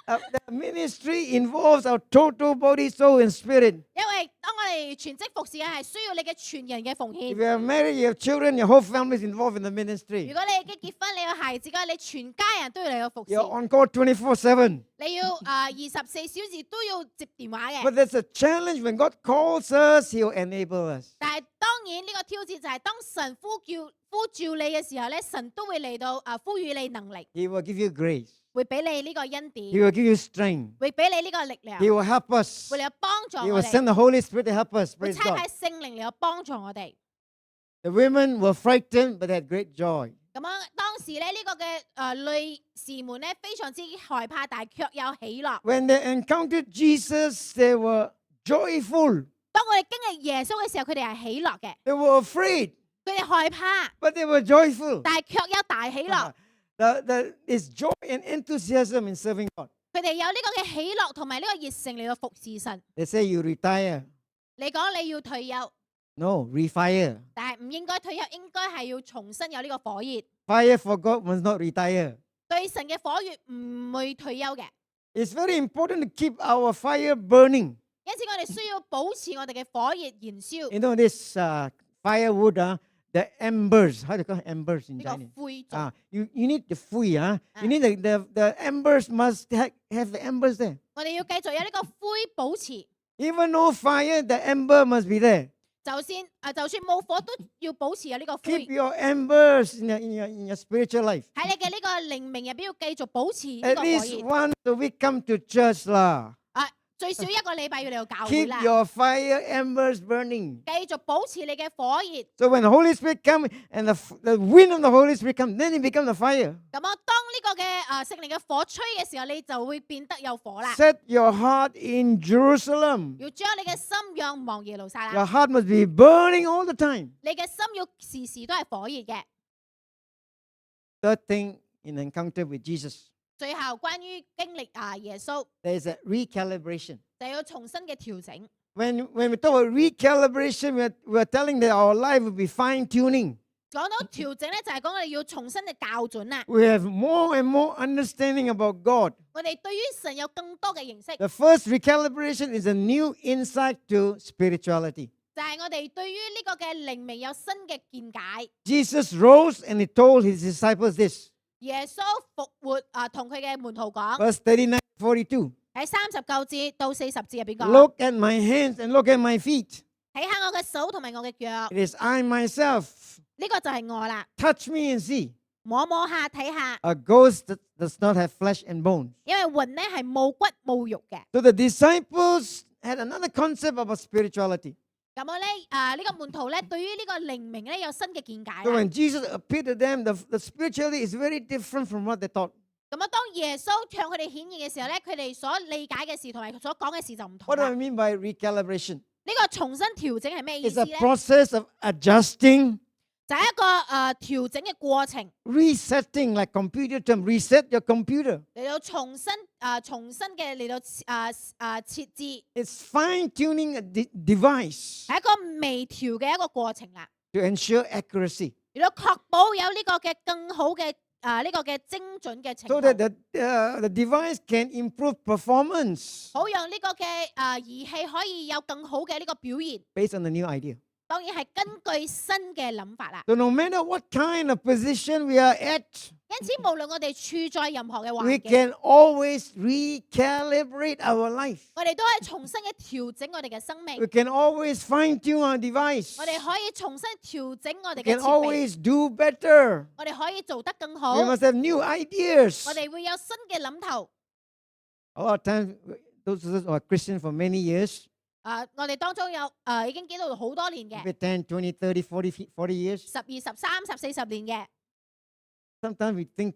The ministry involves our total body, soul, and spirit. 因為當我哋全職服侍嘅係需要你嘅全人嘅奉 If 獻。 you are married, you have children, your whole family is involved in the ministry. 如果你已經結婚，你有孩子嘅，你全家人都要嚟到服侍 You're。on call 24/7. 你要24小時都要接電話 But 嘅。 there's a challenge when God calls us, He'll enable us. 但係當然呢個挑戰就係當神呼召你嘅時候咧，神都會嚟到呼籲你能力， He will give you grace. 會俾你呢個恩 He 典， will give you strength. 會俾你呢個力量， He will help us. 會嚟到幫助 He 我 will send 哋， the Holy Spirit to help us. 會 Praise 差 God. 派聖靈嚟到幫助我哋。 The women were frightened, but they had great joy. 咁樣當時咧呢個嘅女士們咧非常之害怕，但係卻有喜樂。 When they encountered Jesus, they were joyful. 當我哋經歷耶穌嘅時候，佢哋係喜樂嘅， They were afraid, 佢哋害怕， but they were joyful. 但係卻有大喜樂。 It's joy and enthusiasm in serving God. 佢哋有呢個嘅喜樂同埋呢個熱誠嚟到服侍神。 They say you retire. 你講你要退休， No, refire. 但係唔應該退休，應該係要重新有呢個火熱。 Fire for God must not retire. 對神嘅火熱唔會退休嘅， It's very important to keep our fire burning. 因此我哋需要保持我哋嘅火熱燃燒。 You know this firewood, the embers. How do you call embers in 呢個 Chinese? 灰燼， You need the fui, You need the embers must have the embers there. 我哋要繼續有呢個灰保持。 Even no fire, the ember must be there. 就算冇火都要保持有呢個 Keep 灰。 your embers in your spiritual life. 喺你嘅呢個靈命入邊要繼續保持呢 At 個火 least 熱。 once a week come to church lah. 最少一個禮拜要嚟到教會 Keep 啦， your fire embers burning. 繼續保持你嘅火熱。 So when the Holy Spirit come and the wind of the Holy Spirit come, then it becomes a fire. 咁當呢個嘅聖靈嘅火吹嘅時候，你就會變得有火啦。 Set your heart in Jerusalem. 要將你嘅心仰望耶路撒 Your 冷， heart must be burning all the time. 你嘅心要時時都係火熱嘅。 Third thing in encounter with Jesus, 最後關於經歷耶穌， there is a recalibration. 就要重新嘅調整。 When we talk about recalibration, we're telling that our life will be fine-tuning. 講到調整咧，就係講我哋要重新嘅校準啦。 We have more and more understanding about God. 我哋對於神有更多嘅認識， The first recalibration is a new insight to spirituality. 就係我哋對於呢個嘅靈命有新嘅見解。 Jesus rose and he told his disciples this. 耶穌復活同佢嘅門徒講 Verse 39-42. 喺39節到40節入邊講， Look at my hands and look at my feet. 睇下我嘅手同埋我嘅腳， It is I myself. 呢個就係我啦。 Touch me and see. 摸摸下睇下， A ghost that does not have flesh and bones. 因為魂咧係冇骨冇肉嘅。 So the disciples had another concept about spirituality. 咁我咧呢個門徒咧對於呢個靈命咧有新嘅見解 So 啦。 when Jesus appeared to them, the spirituality is very different from what they thought. 咁當耶穌向佢哋顯現嘅時候咧，佢哋所理解嘅事同埋所講嘅事就唔同 What do I 啦。 mean by recalibration? 呢個重新調整係咩意 It's 思 a 咧？ process of adjusting, 就係一個調整嘅過程， resetting, like computer term, reset your computer. 嚟到重新嘅嚟到設置， It's fine-tuning a device 係一個微調嘅一個過程啦， to ensure accuracy, 嚟到確保有呢個嘅更好嘅呢個嘅精準嘅程 so 度， that the device can improve performance 好讓呢個嘅儀器可以有更好嘅呢個表現。 based on the new idea. 當然係根據新嘅諗法啦。 So no matter what kind of position we are at, 因此，無論我哋處在任何嘅 we 環境， can always recalibrate our life. 我哋都係重新嘅調整我哋嘅生命 We，can always fine-tune our device. 我哋可以重新調整我哋 We 嘅 can 設備， always do better. 我哋可以做得更好， We 我 must have new ideas. 哋會有新嘅諗頭。 A lot of times, those of us who are Christian for many years, 我哋當中有已經基督徒好多年嘅， maybe 10, 20, 30, 40 years. 12、13、40年嘅。 Sometimes we think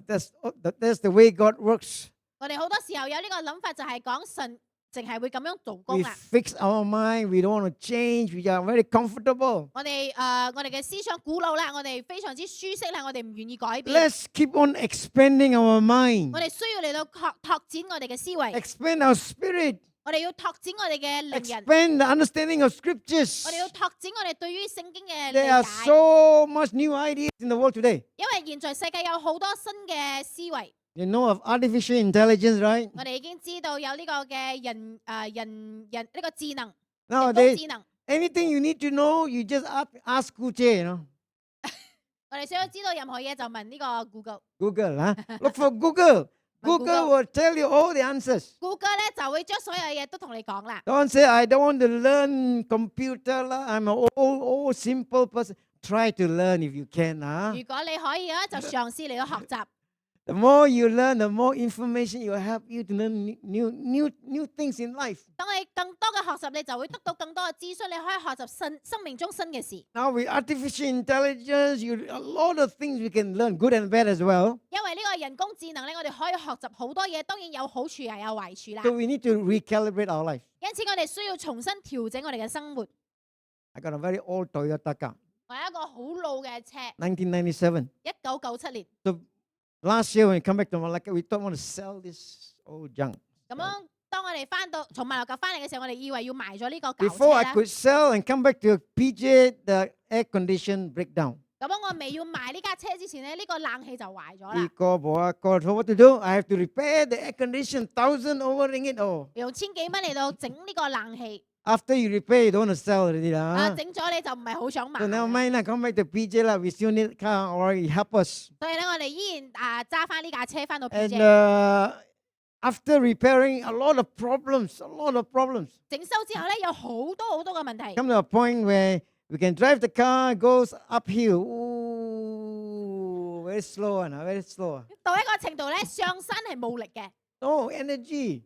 that's the way God works. 我哋好多時候有呢個諗法，就係講神淨係會咁樣做 We 工啦。 fix our mind. We don't want to change. We are very comfortable. 我哋嘅思想古老啦，我哋非常之舒適啦，我哋唔願意改變。 Let's keep on expanding our 我 mind. 哋需要嚟到拓展我哋嘅思維， Expand our spirit. 我哋要拓展我哋嘅靈人， Expand the understanding of scriptures. 我哋要拓展我哋對於聖經嘅理 There are 解。 so much new ideas in the world today. 因為現在世界有好多新嘅思維， You know of artificial intelligence, right? 我哋已經知道有呢個嘅人呢個智能，人工 Nowadays, 智能。 anything you need to know, you just ask Google, 我哋想要知道任何嘢就問呢個 Google。 Google, huh? Look for Google. Google will tell you all the answers. Google 咧就會將所有嘢都同你講啦。 Don't say, I don't want to learn computer. I'm an old, simple person. Try to learn if you can. 如果你可以啊，就嘗試嚟到學習。 The more you learn, the more information will help you to learn new things in life. 當你更多嘅學習，你就會得到更多嘅資訊，你可以學習生命中新嘅事。 Now with artificial intelligence, a lot of things we can learn, good and bad as well. 因為呢個人工智能咧，我哋可以學習好多嘢，當然有好處又有壞處啦。 So we need to recalibrate our life. 因此我哋需要重新調整我哋嘅生活。 I got a very old Toyota car, 我有一個好老嘅車， 1997. 1997年。 Last year when we come back to Malacca, we thought we want to sell this old junk. 咁樣當我哋從馬六甲翻嚟嘅時候，我哋以為要賣咗呢個舊車 Before I 啦。 could sell and come back to PJ, the air condition break down. 咁樣我未要賣呢架車之前咧，呢個冷氣就壞咗啦。 So what to do? I have to repair the air condition, 1,000 over ringgit. Oh, 用千幾蚊嚟到整呢個冷氣， after you repair, you don't want to sell already. 整咗你就唔係好想 So never 賣。 mind, come back to PJ, we still need car or help us. 所以咧，我哋依然揸翻呢架車翻到 And PJ， after repairing, a lot of problems. 整修之後咧，有好多嘅問題。 Come to a point where we can drive the car, goes uphill. Ooh, very slow, very slow. 到一個程度咧，上山係冇力嘅， No energy.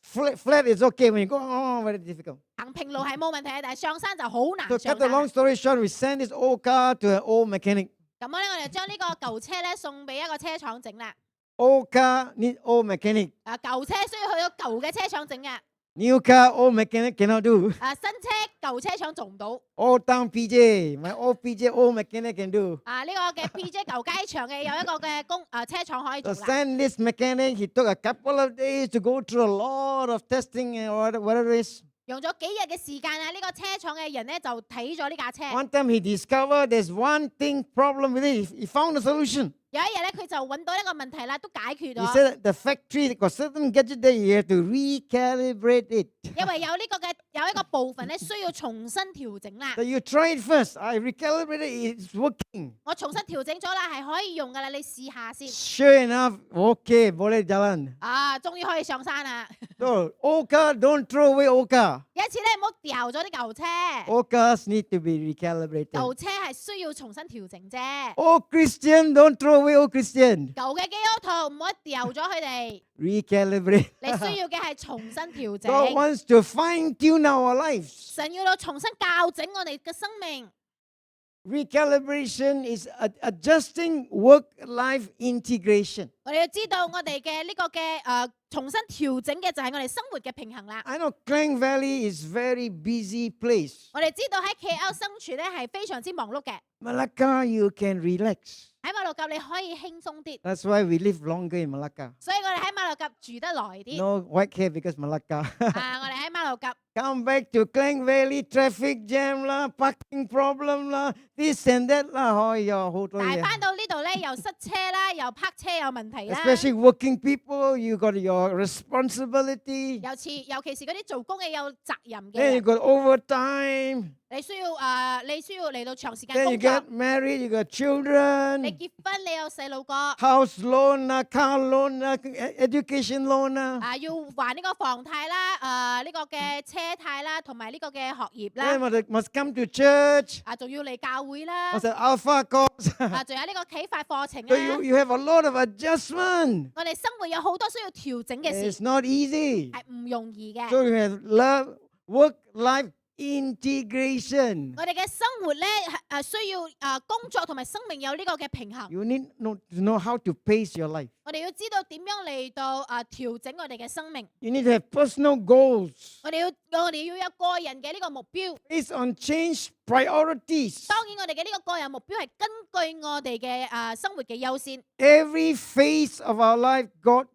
Flat is okay. When you go, very difficult. 行平路係冇問題嘅，但係上山就好難 So 上 cut the 山。 long story short, we send this old car to an old mechanic. 咁樣咧，我哋將呢個舊車咧送俾一個車廠整啦。 Old car need old mechanic. 舊車需要去到舊嘅車廠整嘅， New car, old mechanic cannot do. 新車舊車廠做唔到。 Old town PJ, my old PJ, old mechanic can do. 呢個嘅 PJ 舊街場嘅有一個嘅車廠可以 So 做啦。 send this mechanic. He took a couple of days to go through a lot of testing and whatever it is. 用咗幾日嘅時間啊！呢個車廠嘅人咧就睇咗呢架車。 One time he discovered there's one thing problem with it. He found a solution. 有一日咧，佢就揾到一個問題啦，都解決 He 咗。 said the factory got certain gadget that you have to recalibrate it. 因為有一個部分咧需要重新調整啦 So。you try it first. I recalibrated it. It's working. 我重新調整咗啦，係可以用噶啦，你試下先。 Sure enough, okay, boleh jalan. 終於可以上山啦！ So old car, don't throw away old car. 有一次咧，唔好掉咗啲舊車， Old cars need to be recalibrated. 舊車係需要重新調整啫。 Old Christian, don't throw away old Christian. 舊嘅基督徒唔可以掉咗佢哋， Recalibrate. 你需要嘅係重新調整。 God wants to fine tune our lives. 神要到重新校整我哋嘅生命。Recalibration is adjusting work-life integration. 我哋要知道我哋嘅呢個嘅重新調整嘅就係我哋生活嘅平衡啦。I know Klang Valley is very busy place. 我哋知道喺 KL 生存咧係非常之忙碌嘅， Malacca, you can relax. 喺馬六甲你可以輕鬆啲， That's why we live longer in Malacca. 所以我哋喺馬六甲住得耐啲。 No white hair because Malacca. 我哋喺馬六甲 Come back to Klang Valley, traffic jam lah, parking problem lah, this and that lah. Oh, yeah, 好多但係嘢。翻到呢度咧又塞車啦，又泊車有問題啦。 Especially working people, you got your responsibility. 尤其是嗰啲做工嘅有責任 Then you 嘅， got overtime. 你需要嚟到長時間 Then you 工作， get married, you got 你 children, 結婚你有細路個， house loan lah, car loan lah, education loan lah. 要還呢個房貸啦，呢個嘅車貸啦，同埋呢個嘅學業 Then 啦， must come to church. 仲要嚟教會啦， Must have alpha course. 仲有呢個啟發課程 So 啦。 you have a lot of adjustment. 我哋生活有好多需要調整嘅 It's 事， not easy. 係唔容易嘅。 So you have love, work-life integration. 我哋嘅生活咧需要工作同埋生命有呢個嘅平衡。 You need to know how to pace your life. 我哋要知道點樣嚟到調整我哋嘅生命。 You need to have personal goals 我哋要有個人嘅呢個目標。 based on changed priorities. 當然，我哋嘅呢個個人目標係根據我哋嘅生活嘅優先。 Every phase of our life, God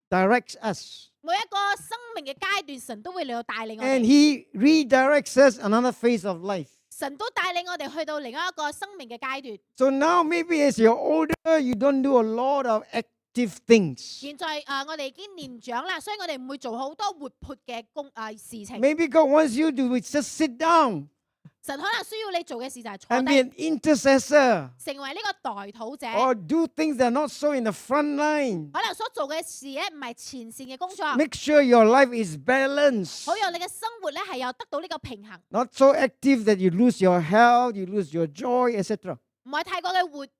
directs us. 每一個生命嘅階段，神都會嚟到帶領我 And 哋， He redirects us another phase of life. 神都帶領我哋去到另一個生命嘅階段。 So now maybe as you're older, you don't do a lot of active things. 現在我哋已經年長啦，所以我哋唔會做好多活潑嘅事情。 Maybe God wants you to just sit down 神可能需要你做嘅事就係坐 and be 低， an intercessor 成為呢個代禱者。 or do things that are not so in the front line. 可能所做嘅事咧唔係前線嘅工作， Make sure your life is balanced. 好讓你嘅生活咧係有得到呢個平衡， Not so active that you lose your health, you lose your joy, etc. 唔係太過嘅活躍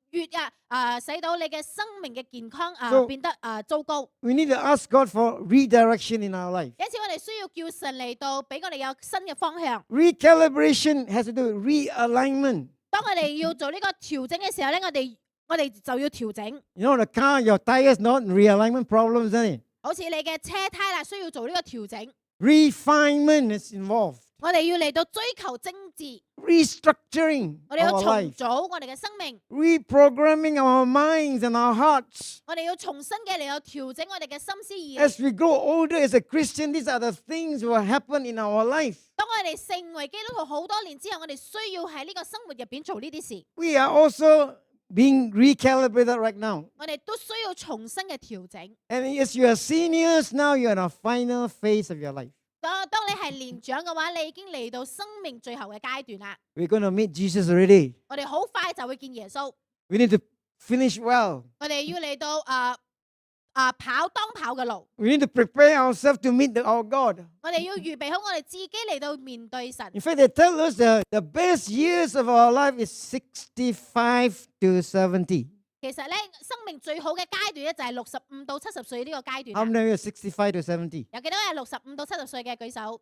使到你嘅生命嘅健康 So- 變得糟糕。 We need to ask God for redirection in our life. 因此我哋需要叫神嚟到俾我哋有新嘅方向。 Recalibration has to do with realignment. 當我哋要做呢個調整嘅時候咧，我哋就要調整。 You know, the car, your tires, not realignment problems, isn't it? 好似你嘅車胎啦，需要做呢個調整。 Refinement is involved. 我哋要嚟到追求精緻， Restructuring 我哋要 our 重 life. 組我哋嘅生命， Reprogramming our minds and our hearts. 我哋要重新嘅嚟到調整我哋嘅心思意念。 As we grow older as a Christian, these are the things will happen in our life. 當我哋成為基督徒好多年之後，我哋需要喺呢個生活入邊做呢啲事， We are also being recalibrated right now. 我哋都需要重新嘅調整。 And as you are seniors, now you're in a final phase of your life. 當你係年長嘅話，你已經嚟到生命最後嘅階段啦。 We're going to meet Jesus already. 我哋好快就會見耶穌， We need to finish well. 我哋要嚟到跑當跑嘅路， We need to prepare ourselves to meet our God. 我哋要預備好我哋自己嚟到面對神。 In fact, they tell us the best years of our life is 65 to 70. 其實咧，生命最好嘅階段咧就係65到70歲呢個階 How 段啦。 many are 65 to 70? 有幾多係65到70歲嘅舉手？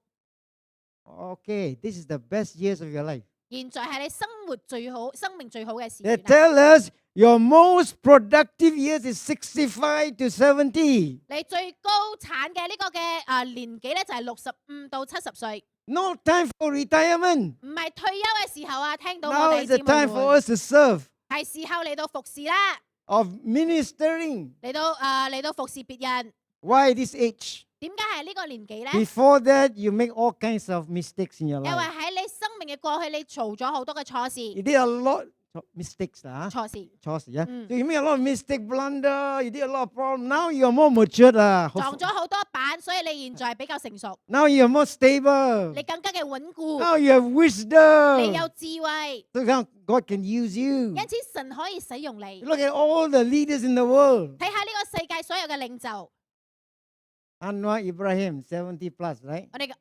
Okay, this is the best years of your life. 現在係你生命最好嘅時 They 段啦。 tell us your most productive years is 65 to 70. 你最高產嘅呢個嘅年紀咧就係65到70歲， No time for retirement. 唔係退休嘅時候啊！聽到 Now 我哋 is the 姊妹 time for 們， us to serve, 係時候嚟到服侍啦， of ministering. 嚟到服侍別人。 Why this age? 點解係呢個年紀咧？ Before that, you make all kinds of mistakes in your 因為 life. 喺你生命嘅過去，你做咗好多嘅錯事， You did a lot of mistakes, huh? 錯事 Yeah. Mm. So you made a lot of mistake, blunder. You did a lot of problem. Now you are more matured, 撞咗好多板，所以你現在比較成熟， Now you are more stable. 你更加嘅穩固， Now you have 你 wisdom. 有智慧， So now God can use you. 因此神可以使用你。 Look at all the leaders in the world. 睇下呢個世界所有嘅領袖， Anwar Ibrahim, 70 plus, right? 我哋嘅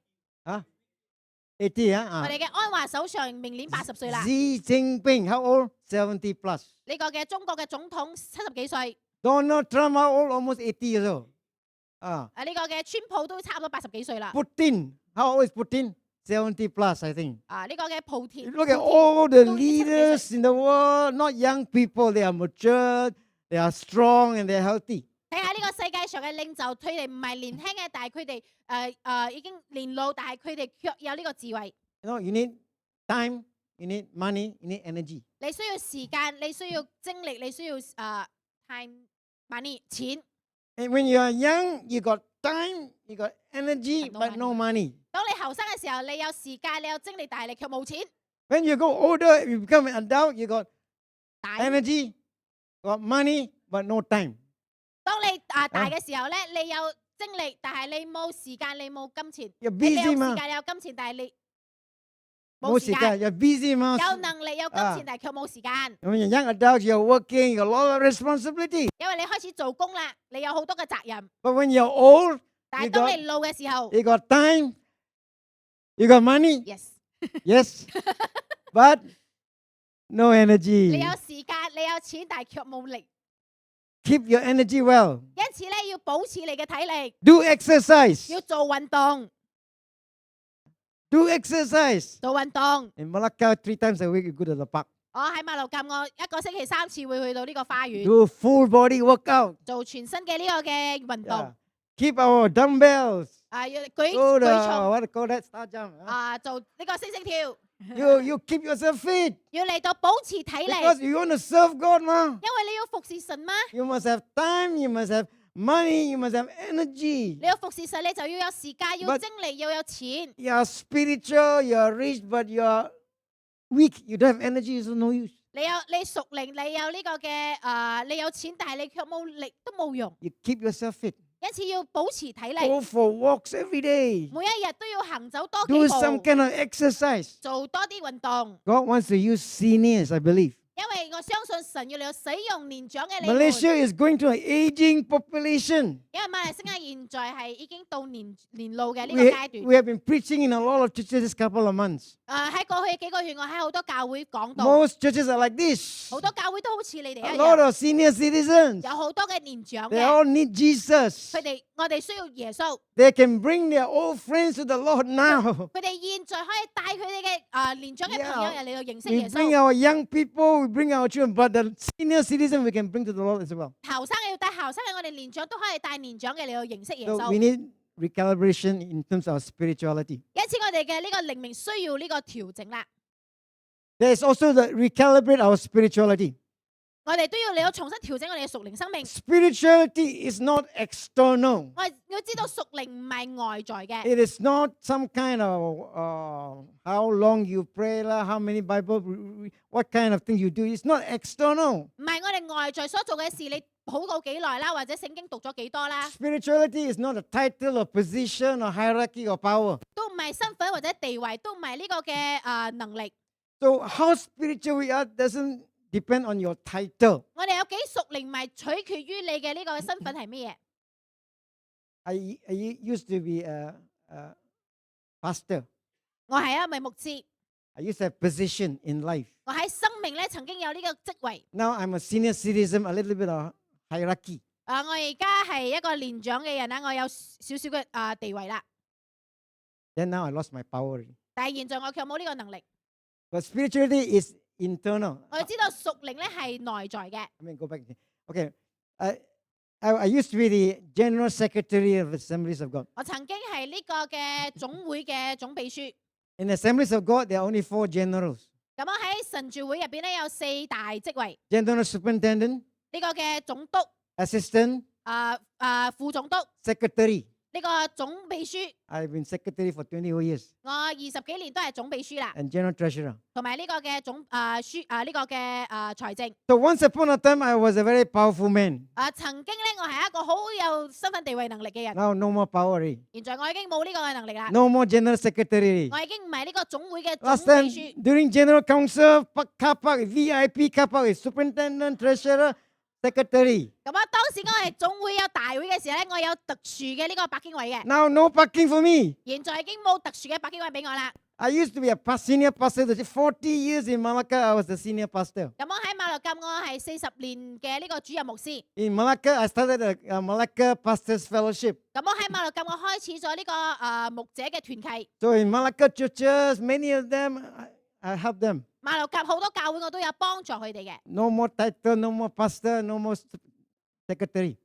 80, 我 huh? 哋嘅安華首相明年80歲啦， Xi Jinping, how old? 70 plus. 呢個嘅中國嘅總統70幾歲， Donald Trump, how old? Almost 80 years old. 呢個嘅川普都差唔多80幾歲啦。 Putin, how old is Putin? 70 plus, I think. 呢個嘅莆田， Look at 莆田 all the 都已經70幾歲。 leaders in the world, not young people. They are mature, they are strong, and they are healthy. 睇下呢個世界上嘅領袖，佢哋唔係年輕嘅，但係佢哋已經年老，但係佢哋卻有呢個智慧。 You know, you need time, you need money, you need energy. 你需要時間，你需要精力，你需要time、money、錢。 And when you are young, you got time, you got energy, But no but no money. 當你後生嘅時候，你有時間，你有精力，但係你卻冇錢。 When you go older, you become an adult, you got 大 energy, got money, but no time. 當你大嘅時候咧，你有精力，但係你冇時間，你冇金錢。 You're 你有 busy 時嘛？間，你有金錢，但係你冇冇時間。時間，you're busy 嘛？有能力有金錢，但係卻冇時間。 When you're young adult, you're working, you got a lot of responsibility. 因為你開始做工啦，你有好多嘅責任。 But when you're old, 但 You 係當 got- 你老嘅時候 you got time, you got money, ，yes， yes, but no 你 energy. 有時間，你有錢，但係卻冇力。 Keep your energy well. 因此咧，要保持你嘅體力， Do exercise. 要做運動， Do exercise. 做運動。 In Malacca, 3 times a week, you go to the park. 我喺馬六甲，我一個星期3次會去到呢個花園 Do full body workout. 做全身嘅呢個嘅運 Yeah. 動。 Keep our dumbbells. 要舉 Go 舉 the, 重， what do you call that? Star jump. huh? 做呢個星星跳， You keep yourself fit 要嚟到保持體力， because you want to serve God, ma. 因為你要服侍神嘛。 You must have time, you must have money, you must have energy. 你要服侍神，你就要有時間，要 But- 精力，要有錢。 You are spiritual, you are rich, but you are weak. You don't have energy, it's no use. 你屬靈，你有呢個嘅你有錢，但係你卻冇力，都冇用。 You keep yourself fit. 因此要保持體力， Go for walks every day. 每一日都要行走多 Do 幾 some 步， kind of exercise. 做多啲運動。 God wants to use seniors, I believe. 因為我相信神要你使用年長嘅你們， Malaysia is going to an aging population. 因為馬來西亞現在係已經到年老嘅呢個 We, 階段。 we have been preaching in a lot of churches this couple of months. 喺過去幾個月，我喺好多教會講到， Most churches are like this. 好多教會都好似你哋 A 一 lot 樣， of senior citizens. 有好多嘅年長 They 嘅， all need Jesus. 我哋需要耶穌， They can bring their old friends to the Lord now. 佢哋現在可以帶佢哋嘅年長嘅朋友 Yeah. 嚟到認識 We 耶 bring 穌。 our young people, we bring our children, but the senior citizen we can bring to the Lord as well. 後生嘅要帶後生嘅，我哋年長都可以帶年長嘅嚟到認識耶 So we 穌。 need recalibration in terms of spirituality. 因此我哋嘅呢個靈命需要呢個調整啦， There is also the recalibrate our spirituality. 我哋都要嚟到重新調整我哋嘅屬靈生命。 Spirituality is not external. 我哋要知道屬靈唔係外在嘅， It is not some kind of how long you pray, lah, how many Bible, what kind of thing you do. It's not external. 唔係我哋外在所做嘅事，你禱告幾耐啦，或者聖經讀咗幾多啦， Spirituality is not a title or position or hierarchy or power. 都唔係身份或者地位，都唔係呢個嘅能力。 So how spiritual we are doesn't depend on your title. 我哋有幾屬靈，唔係取決於你嘅呢個身份係乜嘢。 I used to be a pastor. 我係一位牧師， I used to have position in life. 我喺生命咧曾經有呢個職位。 Now I'm a senior citizen, a little bit of hierarchy. 我而家係一個年長嘅人啦，我有少少嘅地位啦， Then now I lost my power. 但係現在我卻冇呢個能力。 But spirituality is internal. 我哋知道屬靈咧係內在嘅。 Let me go back. Okay. I used to be the General Secretary of Assemblies of God. 我曾經係呢個嘅總會嘅總秘書。 In the Assemblies of God, there are only 4 generals. 咁我喺神召會入邊咧有4大職位， General Superintendent, 呢個嘅總督、 Assistant, 副總督， Secretary. 呢個總秘書。 I've been Secretary for 20 years. 我20幾年都係總秘書啦， And General Treasurer. 同埋呢個嘅呢個嘅財政。 So once upon a time, I was a very powerful man. 曾經咧我係一個好有身份地位能力嘅人， Now no more power. already. 現在我已經冇呢個嘅能力啦， No more General Secretary. 我已經唔係呢個總會嘅 Last 總 time, 秘書。 during General Council, car park, VIP car park, Superintendent, Treasurer, secretary. 咁啊，當時我係總會有大會嘅時候咧，我有特殊嘅呢個白經位嘅。 Now no parking for me. 現在已經冇特殊嘅白經位俾我啦。 I used to be a senior pastor. 40 years in Malacca, I was the senior pastor. 咁我喺馬六甲，我係40年嘅呢個主任牧師。 In Malacca, I started a Malacca Pastors Fellowship. 咁我喺馬六甲，我開始咗呢個牧者嘅團契。 So in Malacca churches, many of them, I help them. 馬六甲好多教會我都有幫助佢哋嘅。 No more title, no more pastor, no more secretary.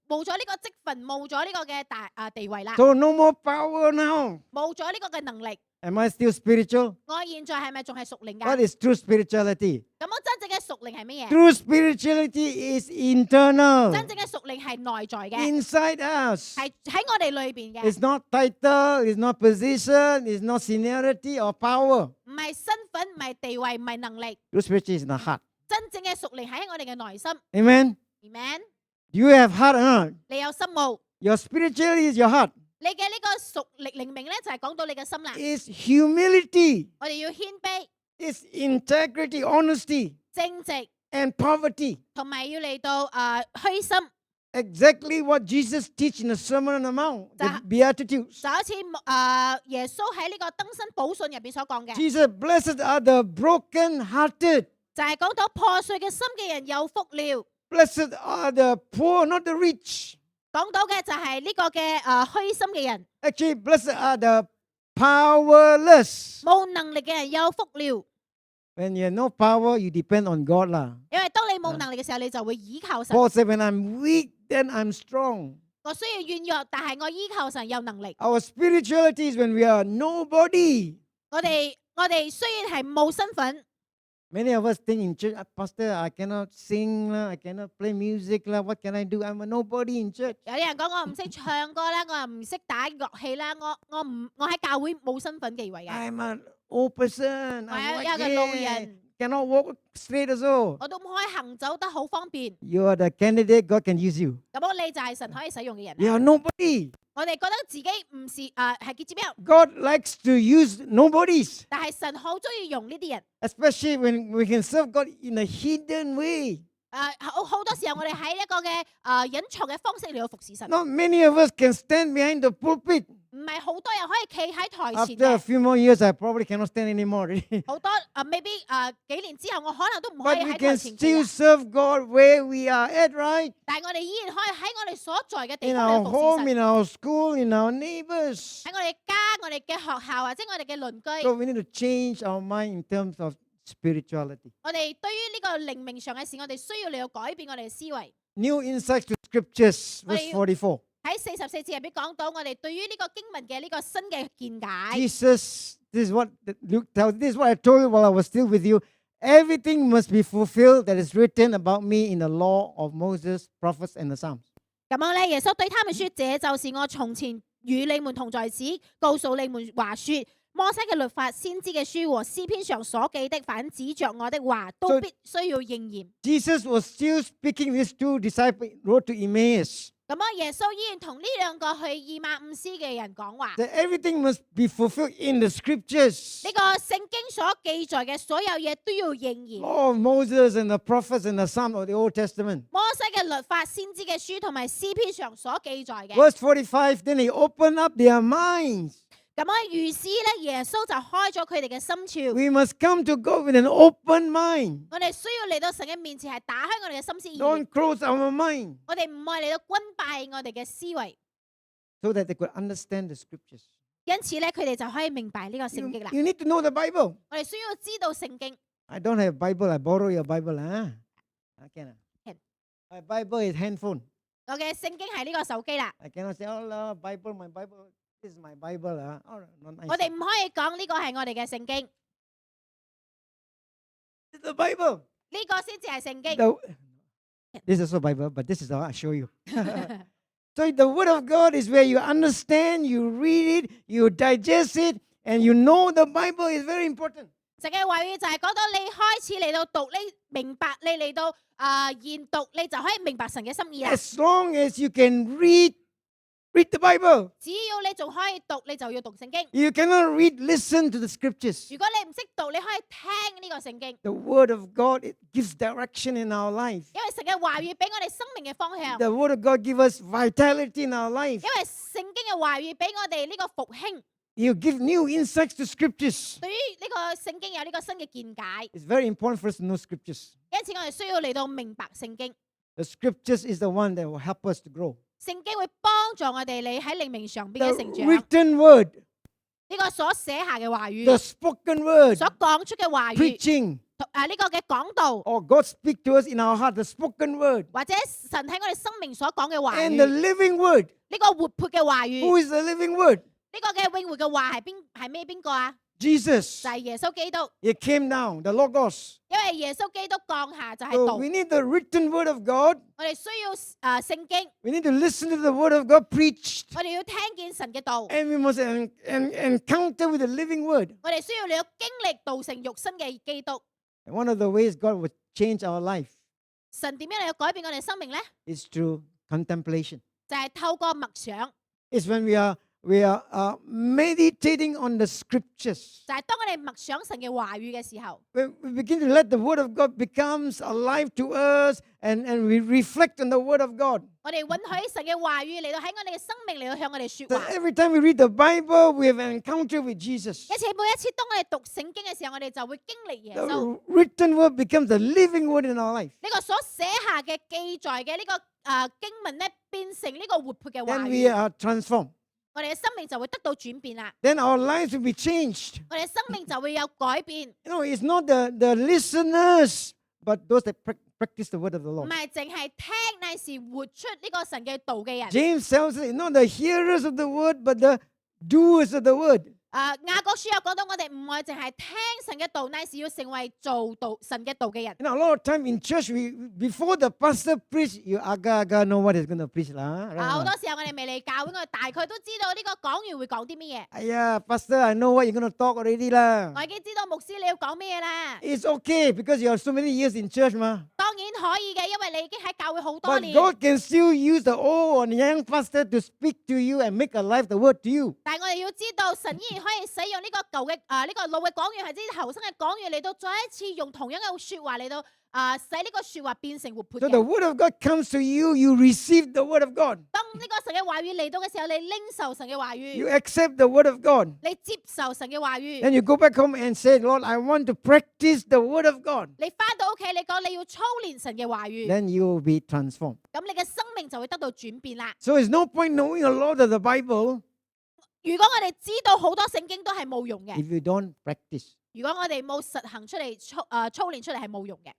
冇咗呢個職份，冇咗呢個嘅地位啦， So no more power now. 冇咗呢個嘅能力。 Am I still spiritual? 我現在係咪仲係屬靈㗎？ What is true spirituality? 咁我真正嘅屬靈係乜嘢？ True spirituality is internal, 真正嘅屬靈係內在嘅， inside us. 係喺我哋裏邊嘅， It's not title, it's not position, it's not seniority or power. 唔係身份，唔係地位，唔係能力。 True spirituality is in the heart. 真正嘅屬靈係喺我哋嘅內心。 Amen? Amen。 Do you have heart or not? 你有心冇？ Your spirituality is your heart. 你嘅呢個屬靈命咧，就係講到你嘅心啦。 It's humility, 我哋要謙卑、 it's integrity, honesty, 正直， and poverty. 同埋要嚟到虛心。 Exactly what Jesus teach in the Sermon on the Mount, the Sa- Beatitudes. 就好似耶穌喺呢個登山寶訓入邊所講嘅， Jesus, blessed are the broken-hearted. 就係講到破碎嘅心嘅人有福了。 Blessed are the poor, not the rich. 講到嘅就係呢個嘅虛心嘅人， Actually, blessed are the powerless. 冇能力嘅人有福了。 When you have no power, you depend on God lah. 因為當你冇能力嘅時候，你就會依靠神。 Paul said, when I'm weak, then I'm strong. 我需要軟弱，但係我依靠神有能力。 Our spirituality is when we are nobody. 我哋雖然係冇身份， Many of us think in church, Pastor, I cannot sing, lah, I cannot play music, lah. What can I do? I'm a nobody in church. 有啲人講我唔識唱歌啦，我又唔識打樂器啦，我喺教會冇身份地位嘅， I'm an old person. 我 I'm 係一 like, 個老 yeah, 人， cannot walk straight also. 我都唔可以行走得好方便。 You are the candidate God can use you. 咁你就係神可以使用嘅人 You 啦。 are nobody. 我哋覺得自己唔是係結指標， God likes to use nobodies, 但係神好中意用呢啲人。 especially when we can serve God in a hidden way. 好多時候我哋喺一個嘅隱藏嘅方式嚟到服侍神， Not many of us can stand behind the pulpit. 唔係好多人可以企喺台前 After a 嘅。 few more years, I probably cannot stand anymore already. 好多未必幾年之後，我可能都唔可 But 以 we 喺台 can 前企 still 啦。 serve God where we are at, right? 但係我哋依然可以喺我哋所在嘅地 In 方 our 嚟服侍 home, 神， in our school, in our neighbors. 喺我哋家、我哋嘅學校或者我哋嘅鄰居。 So we need to change our mind in terms of spirituality. 我哋對於呢個靈命上嘅事，我哋需要嚟到改變我哋嘅思維。 New insights to scriptures, verse 44. 喺44節入邊講到，我哋對於呢個經文嘅呢個新嘅見解。 Jesus, this is what Luke tells. This is what I told you while I was still with you. Everything must be fulfilled that is written about me in the law of Moses, prophets, and the Psalms. 咁樣咧，耶穌對他們說：這就是我從前與你們同在時，告訴你們話說，摩西嘅律法、先知嘅書和詩篇上所記的，凡指着我的話，都必須要應驗。 Jesus was still speaking these two disciples wrote to Emmaus. 咁啊，耶穌依然同呢兩個去以馬忤斯嘅人講話。 That everything must be fulfilled in the scriptures. 呢個聖經所記載嘅所有嘢都要應驗。 Law of Moses and the prophets and the Psalms of the Old Testament. 摩西嘅律法、先知嘅書同埋詩篇上所記載嘅。 Verse 45, then he opened up their minds. 咁啊，於是咧，耶穌就開咗佢哋嘅心竅。 We must come to God with an open mind. 我哋需要嚟到神嘅面前，係打開我哋嘅心思意 Don't 念。 close our mind 我哋唔愛嚟到軍敗我哋嘅思維， so that they could understand the scriptures. 因此咧，佢哋就可以明白呢個 You, 聖經啦。 you need to know the Bible. 我哋需要知道聖經。 I don't have Bible. I borrow your Bible. Huh? Can. Can. My Bible is handphone. 我嘅聖經係呢個手機啦。 I cannot say, oh, no, Bible, my Bible. This is my Bible. Oh, not nice. 我哋唔可以講呢個係我哋嘅聖經， This is the Bible. 呢個先至係聖經。 This is also Bible, but this is the one I show you. So the Word of God is where you understand, you read it, you digest it, and you know the Bible is very important. 神嘅話語就係講到你開始嚟到讀，你明白，你嚟到研讀，你就可以明白神嘅心意啦。 As long as you can read read the Bible. 只要你仲可以讀，你就要讀聖經。 You cannot read, listen to the scriptures. 如果你唔識讀，你可以聽呢個聖經， The word of God, it gives direction in our life. 因為神嘅話語俾我哋生命嘅方向， The word of God gives us vitality in our life. 因為聖經嘅話語俾我哋呢個復興， You give new insights to scriptures. 對於呢個聖經有呢個新嘅見解， It's very important for us to know scriptures. 因此我哋需要嚟到明白聖經。 The scriptures is the one that will help us to grow. 聖經會幫助我哋你喺靈命上邊 The 嘅成長。 written word, 呢個所寫下嘅話 the 語， spoken word, 所講出嘅話語， preaching, 呢個嘅講道， or God speak to us in our heart, the spoken word, 或者神喺我哋生命所講嘅話 and the 語， living word. 呢個活潑嘅話語， Who is the living word? 呢個嘅永活嘅話係邊個啊？ Jesus. 就係耶穌基督， It came down, the Logos. 因為耶穌基督降下就係 So 道， we need the written word of God. 我哋需要聖經， We need to listen to the word of God preached. 我哋要聽見神嘅道， And we must encounter with the living word. 我哋需要嚟到經歷道成肉身嘅基督。 And one of the ways God will change our life 神點樣嚟到改變我哋生命咧？ is through contemplation. 就係透過默想， It's when we are meditating on the scriptures. 就係當我哋默想神嘅話語嘅時候， When we begin to let the word of God becomes alive to us and we reflect on the word of God. 我哋允許神嘅話語嚟到喺我哋嘅生命嚟到向我哋說 So 話。 every time we read the Bible, we have an encounter with Jesus. 每一次當我哋讀聖經嘅時候，我哋就會經歷耶穌。 The written word becomes the living word in our life. 呢個所寫下嘅記載嘅呢個經文咧，變成呢個活潑嘅話 Then we 語， are transformed. 我哋嘅生命就會得到轉變啦。 Then our lives will be changed. 我哋嘅生命就會有改變， It's not the listeners, but those that practice the word of the 唔 Lord. 係淨係聽，乃是活出呢個神嘅道嘅人。 James tells us, not the hearers of the word, but the doers of the word. 雅各書有講到，我哋唔係淨係聽神嘅道，乃是要成為做道神嘅道嘅人。 A lot of time in church, before the pastor preach, you aga know what he's going to preach. 好多時候我哋未嚟教會，我哋大概都知道呢個講員會講啲乜嘢。 Pastor, I know what you're going to talk already. 我已經知道牧師你要講乜嘢啦。 It's okay because you have so many years in church. 當然可以嘅，因為你已經喺教會好多 But 年。 God can still use the old or young pastor to speak to you and make alive the word to you. 但係我哋要知道，神依然可以使用呢個舊嘅呢個老嘅講員，係啲後生嘅講員嚟到再一次用同樣嘅説話嚟到使呢個説話變成活潑 So the 嘅。 word of God comes to you, you receive the word of God. 當呢個神嘅話語嚟到嘅時候，你拎受神嘅話 You 語， accept the word of God. 你接受神嘅話語， Then you go back home and say, Lord, I want to practice the word of God. 你翻到屋企，你講你要操練神嘅話語， Then you will be transformed. 咁你嘅生命就會得到轉變啦。 So it's no point knowing a lot of the Bible 如果我哋知道好多聖經都係冇用嘅， if you don't practice. 如果我哋冇實行出嚟操練出嚟係冇用嘅。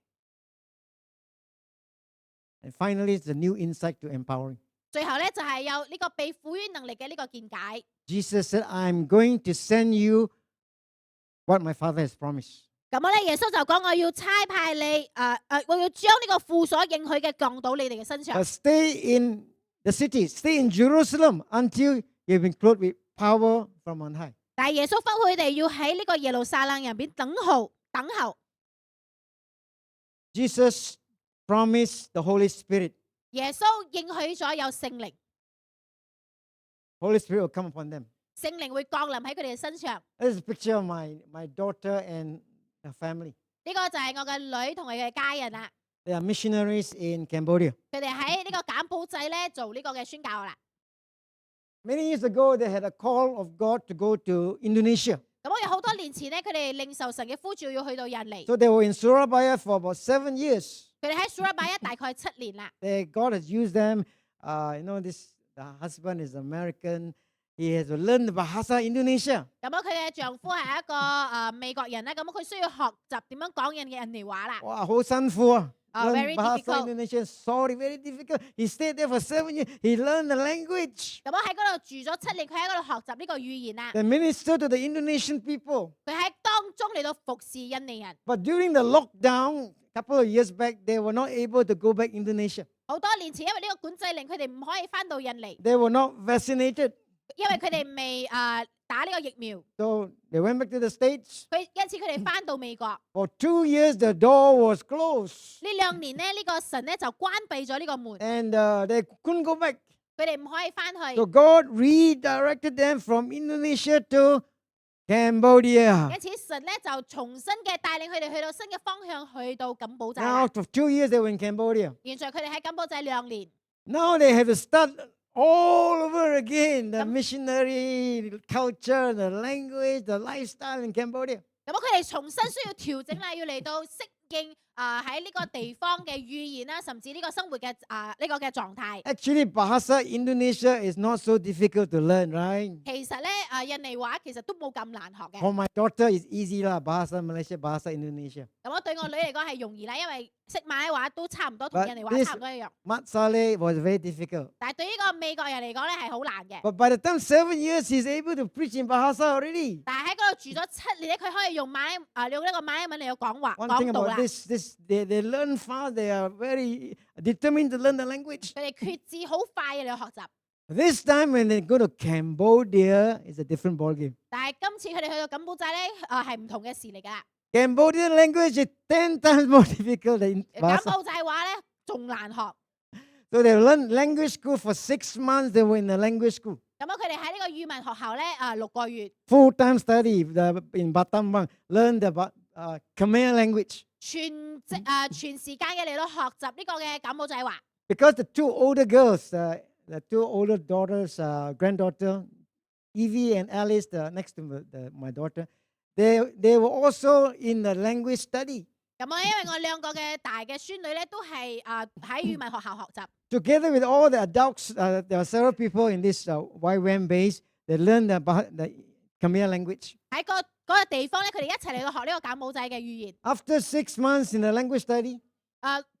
And finally, it's the new insight to empowering. 最後咧就係有呢個被賦予能力嘅呢個見解。 Jesus said, I'm going to send you what my Father has promised. 咁咧，耶穌就講：我要差派你，我要將呢個父所應許嘅降到你哋嘅身上。 But stay in the city, stay in Jerusalem until you've been clothed with power from on high. 但係耶穌吩咐佢哋要喺呢個耶路撒冷入邊等候。 Jesus promised the Holy Spirit. 耶穌應許咗有聖靈， Holy Spirit will come upon them. 聖靈會降臨喺佢哋嘅身上。 This is a picture of my daughter and her family. 呢個就係我嘅女同佢嘅家人啦。 They are missionaries in Cambodia. 佢哋喺呢個柬埔寨咧做呢個嘅宣教啦。 Many years ago, they had a call of God to go to Indonesia. 咁我哋好多年前咧，佢哋領受神嘅呼召要去到印尼。 So they were in Surabaya for about 7 years. 佢哋喺蘇拉巴一大概7年啦。 God has used them. The husband is American. He has to learn the Bahasa Indonesia. 咁佢嘅丈夫係一個美國人咧，咁佢需要學習點樣講印尼話啦。哇，好辛苦啊！ Learn very Bahasa difficult. Indonesia. Sorry, very difficult. He stayed there for 7 years. He learned the language. 咁喺嗰度住咗7年，佢喺嗰度學習呢個語言啦。 They minister to the Indonesian people. 佢喺當中嚟到服侍印尼人。 But during the lockdown, a couple of years back, they were not able to go back Indonesia. 好多年前，因為呢個管制令，佢哋唔可以翻到印尼， They were not vaccinated. 因為佢哋未打呢個疫苗。 So they went back to the States. 因此佢哋翻到美國。 For 2 years, the door was closed. 呢2年呢，呢個神咧就關閉咗呢個門， And they couldn't go back. 佢哋唔可以翻去。 So God redirected them from Indonesia to Cambodia. 因此神咧就重新嘅帶領佢哋去到新嘅方向，去到柬埔寨 Now 啦。 after 2 years they were in Cambodia. 現在佢哋喺柬埔寨2年， Now they have to start all over again. The Yep. missionary culture, the language, the lifestyle in Cambodia. 咁佢哋重新需要調整啦，要嚟到適應喺呢個地方嘅語言啦，甚至呢個生活嘅呢個嘅狀態。 Actually, Bahasa Indonesia is not so difficult to learn, right? 其實咧印尼話其實都冇咁難學嘅。 For my daughter, it's easy lah. Bahasa Malaysia, Bahasa Indonesia. 咁我對我女嚟講係容易啦，因為識馬來話都差唔多，同 But 印尼話 this- 差唔多一樣。 Mat Saleh was very difficult. 但係對於個美國人嚟講咧係好難嘅。 But by the time 7 years, he's able to preach in Bahasa already. 但係喺嗰度住咗7年咧，佢可以用用呢個馬來文嚟到講話 One thing 講道 about 啦。 they learn fast. They are very determined to learn the language. 佢哋決志好快嘅嚟學習。 This time when they go to Cambodia, it's a different ballgame. 但係今次佢哋去到柬埔寨咧係唔同嘅事嚟㗎。 Cambodian language is 10 times more difficult than 柬 Bahasa. 埔寨話咧仲難學。 So they learned language school for 6 months. They were in the language school. 咁佢哋喺呢個語文學校咧6個月， Full-time study in Battambang. Learn the Khmer language. 全時間嘅嚟到學習呢個嘅柬埔寨話。 Because the 2 older girls, the 2 older daughters, granddaughter, Evie and Alice, next to my daughter, they were also in the language study. 咁因為我2個嘅大嘅孫女咧都係喺語文學校學習。 Together with all the adults, there are several people in this YWAM base. They learn the Khmer language. 喺嗰個地方咧，佢哋一齊嚟到學呢個柬埔寨嘅語言。 After 6 months in the language study,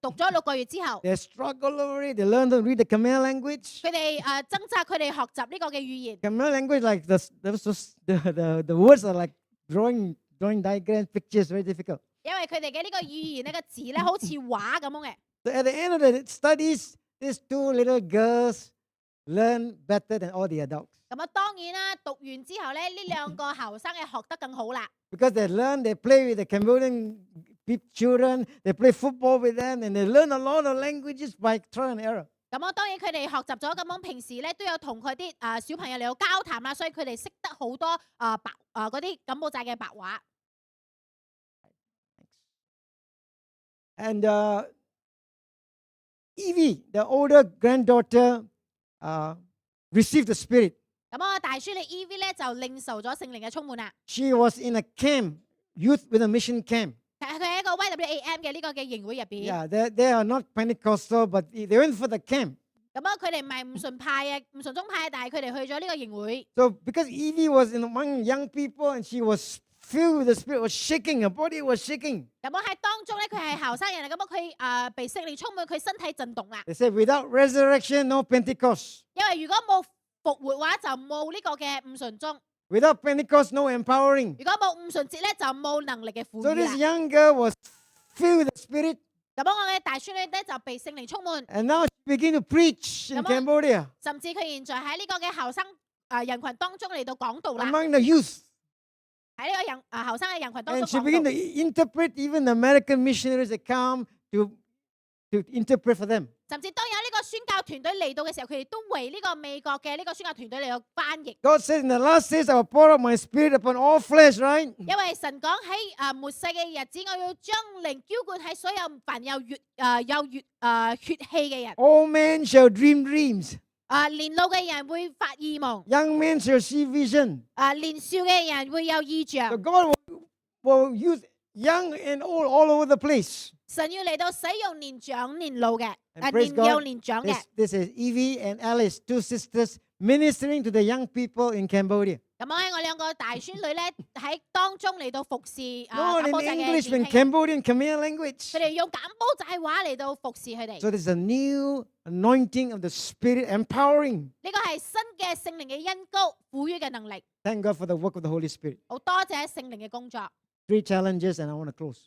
讀咗6個月之後， they struggle over it. They learn to read the Khmer language. 佢哋掙扎，佢哋學習呢個嘅語言。 Khmer language, like the words are like drawing diagrams, pictures, very difficult. 因為佢哋嘅呢個語言呢個字咧，好似畫咁樣嘅。 So at the end of the studies, these 2 little girls learn better than all the adults 咁當然啦，讀完之後咧，呢2個後生嘅學得更好啦。 because they play with the Cambodian children, they play football with them, and they learn a lot of languages by trial and error. 咁當然佢哋學習咗咁樣，平時咧都有同佢啲小朋友嚟到交談啦，所以佢哋識得好多嗰啲柬埔寨嘅白話。 And Evie, the older granddaughter, received the Spirit. 咁我大孫女 Evie 咧就領受咗聖靈嘅充滿啦。 She was in a camp, youth with a mission camp. 佢喺一個 YWAM 嘅呢個嘅營會入邊。 Yeah, they are not Pentecostal, but they went for the camp. 咁佢哋唔係唔順派嘅，唔順宗派，但係佢哋去咗呢個營會。 So because Evie was among young people and she was filled with the Spirit, was shaking, her body was shaking. 咁喺當中咧，佢係後生人嚟，咁佢被聖靈充滿，佢身體震動啦。 They said, without resurrection, no Pentecost. 因為如果冇復活話，就冇呢個嘅五旬宗； Without Pentecost, no empowering. 如果冇五旬節咧，就冇能力嘅賦 So 予 this 啦。 young girl was filled with the Spirit, 咁我嘅大孫女咧就被聖靈充滿， and now she began to preach in Come on. Cambodia 甚至佢現在喺呢個嘅後生人群當中嚟到講道啦。 among the youth. 喺呢個後生嘅人群當 And 中 she 講 began 道 to。interpret even the American missionaries that come to interpret for them. 甚至當有呢個宣教團隊嚟到嘅時候，佢哋都為呢個美國嘅呢個宣教團隊嚟到翻譯。 God said in the last days, I will pour out my spirit upon all flesh, right? 因為神講喺末世嘅日子，我要將靈澆灌喺所有凡有血氣嘅人。 All men shall dream dreams. 年老嘅人會發異夢， Young men shall see vision. 年少嘅人會有異象 So。God will use young and old all over the place. 神要嚟到使用年長年老嘅， And praise 年幼 God, 年長嘅。 this is Evie and Alice, 2 sisters, ministering to the young people in Cambodia. 咁我兩個大孫女咧喺當中嚟到服侍Not 柬 in 埔寨嘅 English, 年 but 輕人， Cambodian Khmer language. 佢哋用柬埔寨話嚟到服侍佢哋。 So there's a new anointing of the Spirit empowering. 呢個係新嘅聖靈嘅恩膏賦予嘅能力。 Thank God for the work of the Holy Spirit. 好多謝聖靈嘅工作。 3 challenges, and I want to close.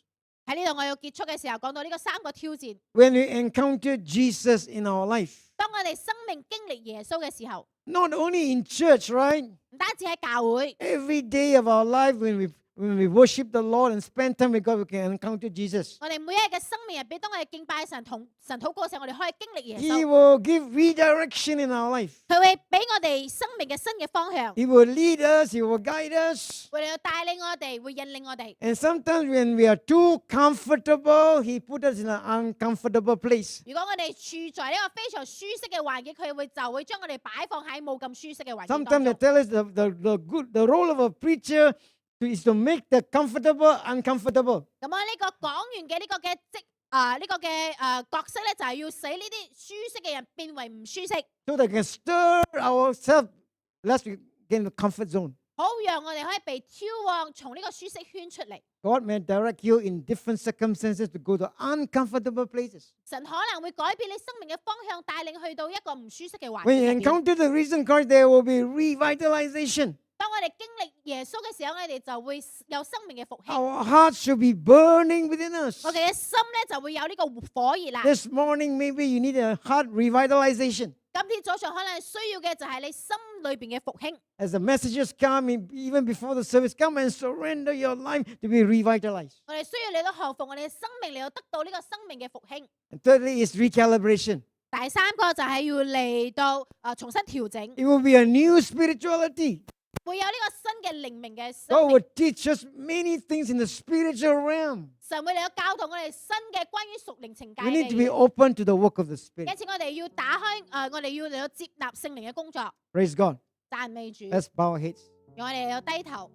喺呢度我要結束嘅時候講到呢個3個挑戰。 When we encounter Jesus in our life, 當我哋生命經歷耶穌嘅時候， not only in church, right? 唔單止喺教會， Every day of our life, when when we worship the Lord and spend time with God, we can encounter Jesus. 我哋每一日嘅生命入邊，當我哋敬拜神同神禱告嘅時候，我哋可以經歷耶 He 穌， will give redirection in our life. 佢會俾我哋生命嘅新嘅方向， He will lead us. He will guide us. 會嚟到帶領我哋，會引領我哋。 And sometimes when we are too comfortable, He put us in an uncomfortable place. 如果我哋處在一個非常舒適嘅環境，佢就會將我哋擺放喺冇咁舒適嘅環境當 Sometimes they 中。 tell us the role of a preacher is to make the comfortable uncomfortable. 咁啊，呢個講員嘅呢個嘅角色咧，就係要使呢啲舒適嘅人變為唔舒適， So that we can stir ourselves lest we get in the comfort zone. 好讓我哋可以被挑旺，從呢個舒適圈出嚟。 God may direct you in different circumstances to go to uncomfortable places. 神可能會改變你生命嘅方向，帶領去到一個唔舒適嘅環 When 境 you 入邊。 encounter the risen Christ, there will be revitalization. 當我哋經歷耶穌嘅時候，我哋就會有生命嘅復興。 Our hearts should be burning within us. 我哋嘅心咧就會有呢個火熱啦。 This morning, maybe you need a heart revitalization. 今天早上可能需要嘅就係你心裏邊嘅復興。 As the messages come, even before the service, come and surrender your life to be revitalized. 我哋需要嚟到降服我哋嘅生命，嚟到得到呢個生命嘅復興。 And thirdly is recalibration. 第三個就係要嚟到重新調整， It will be a new spirituality. 會有呢個新嘅靈命嘅 God 生 will 命。 teach us many things in the spiritual realm. 神會嚟到教導我哋新嘅關於屬靈情界 We 嘅 need to be 嘢。 open to the work of the 因 Spirit. 此我哋要打開我哋要嚟到接納聖靈嘅工作。 Praise God. 讚美主， Let's bow our heads. 讓我哋嚟到低頭。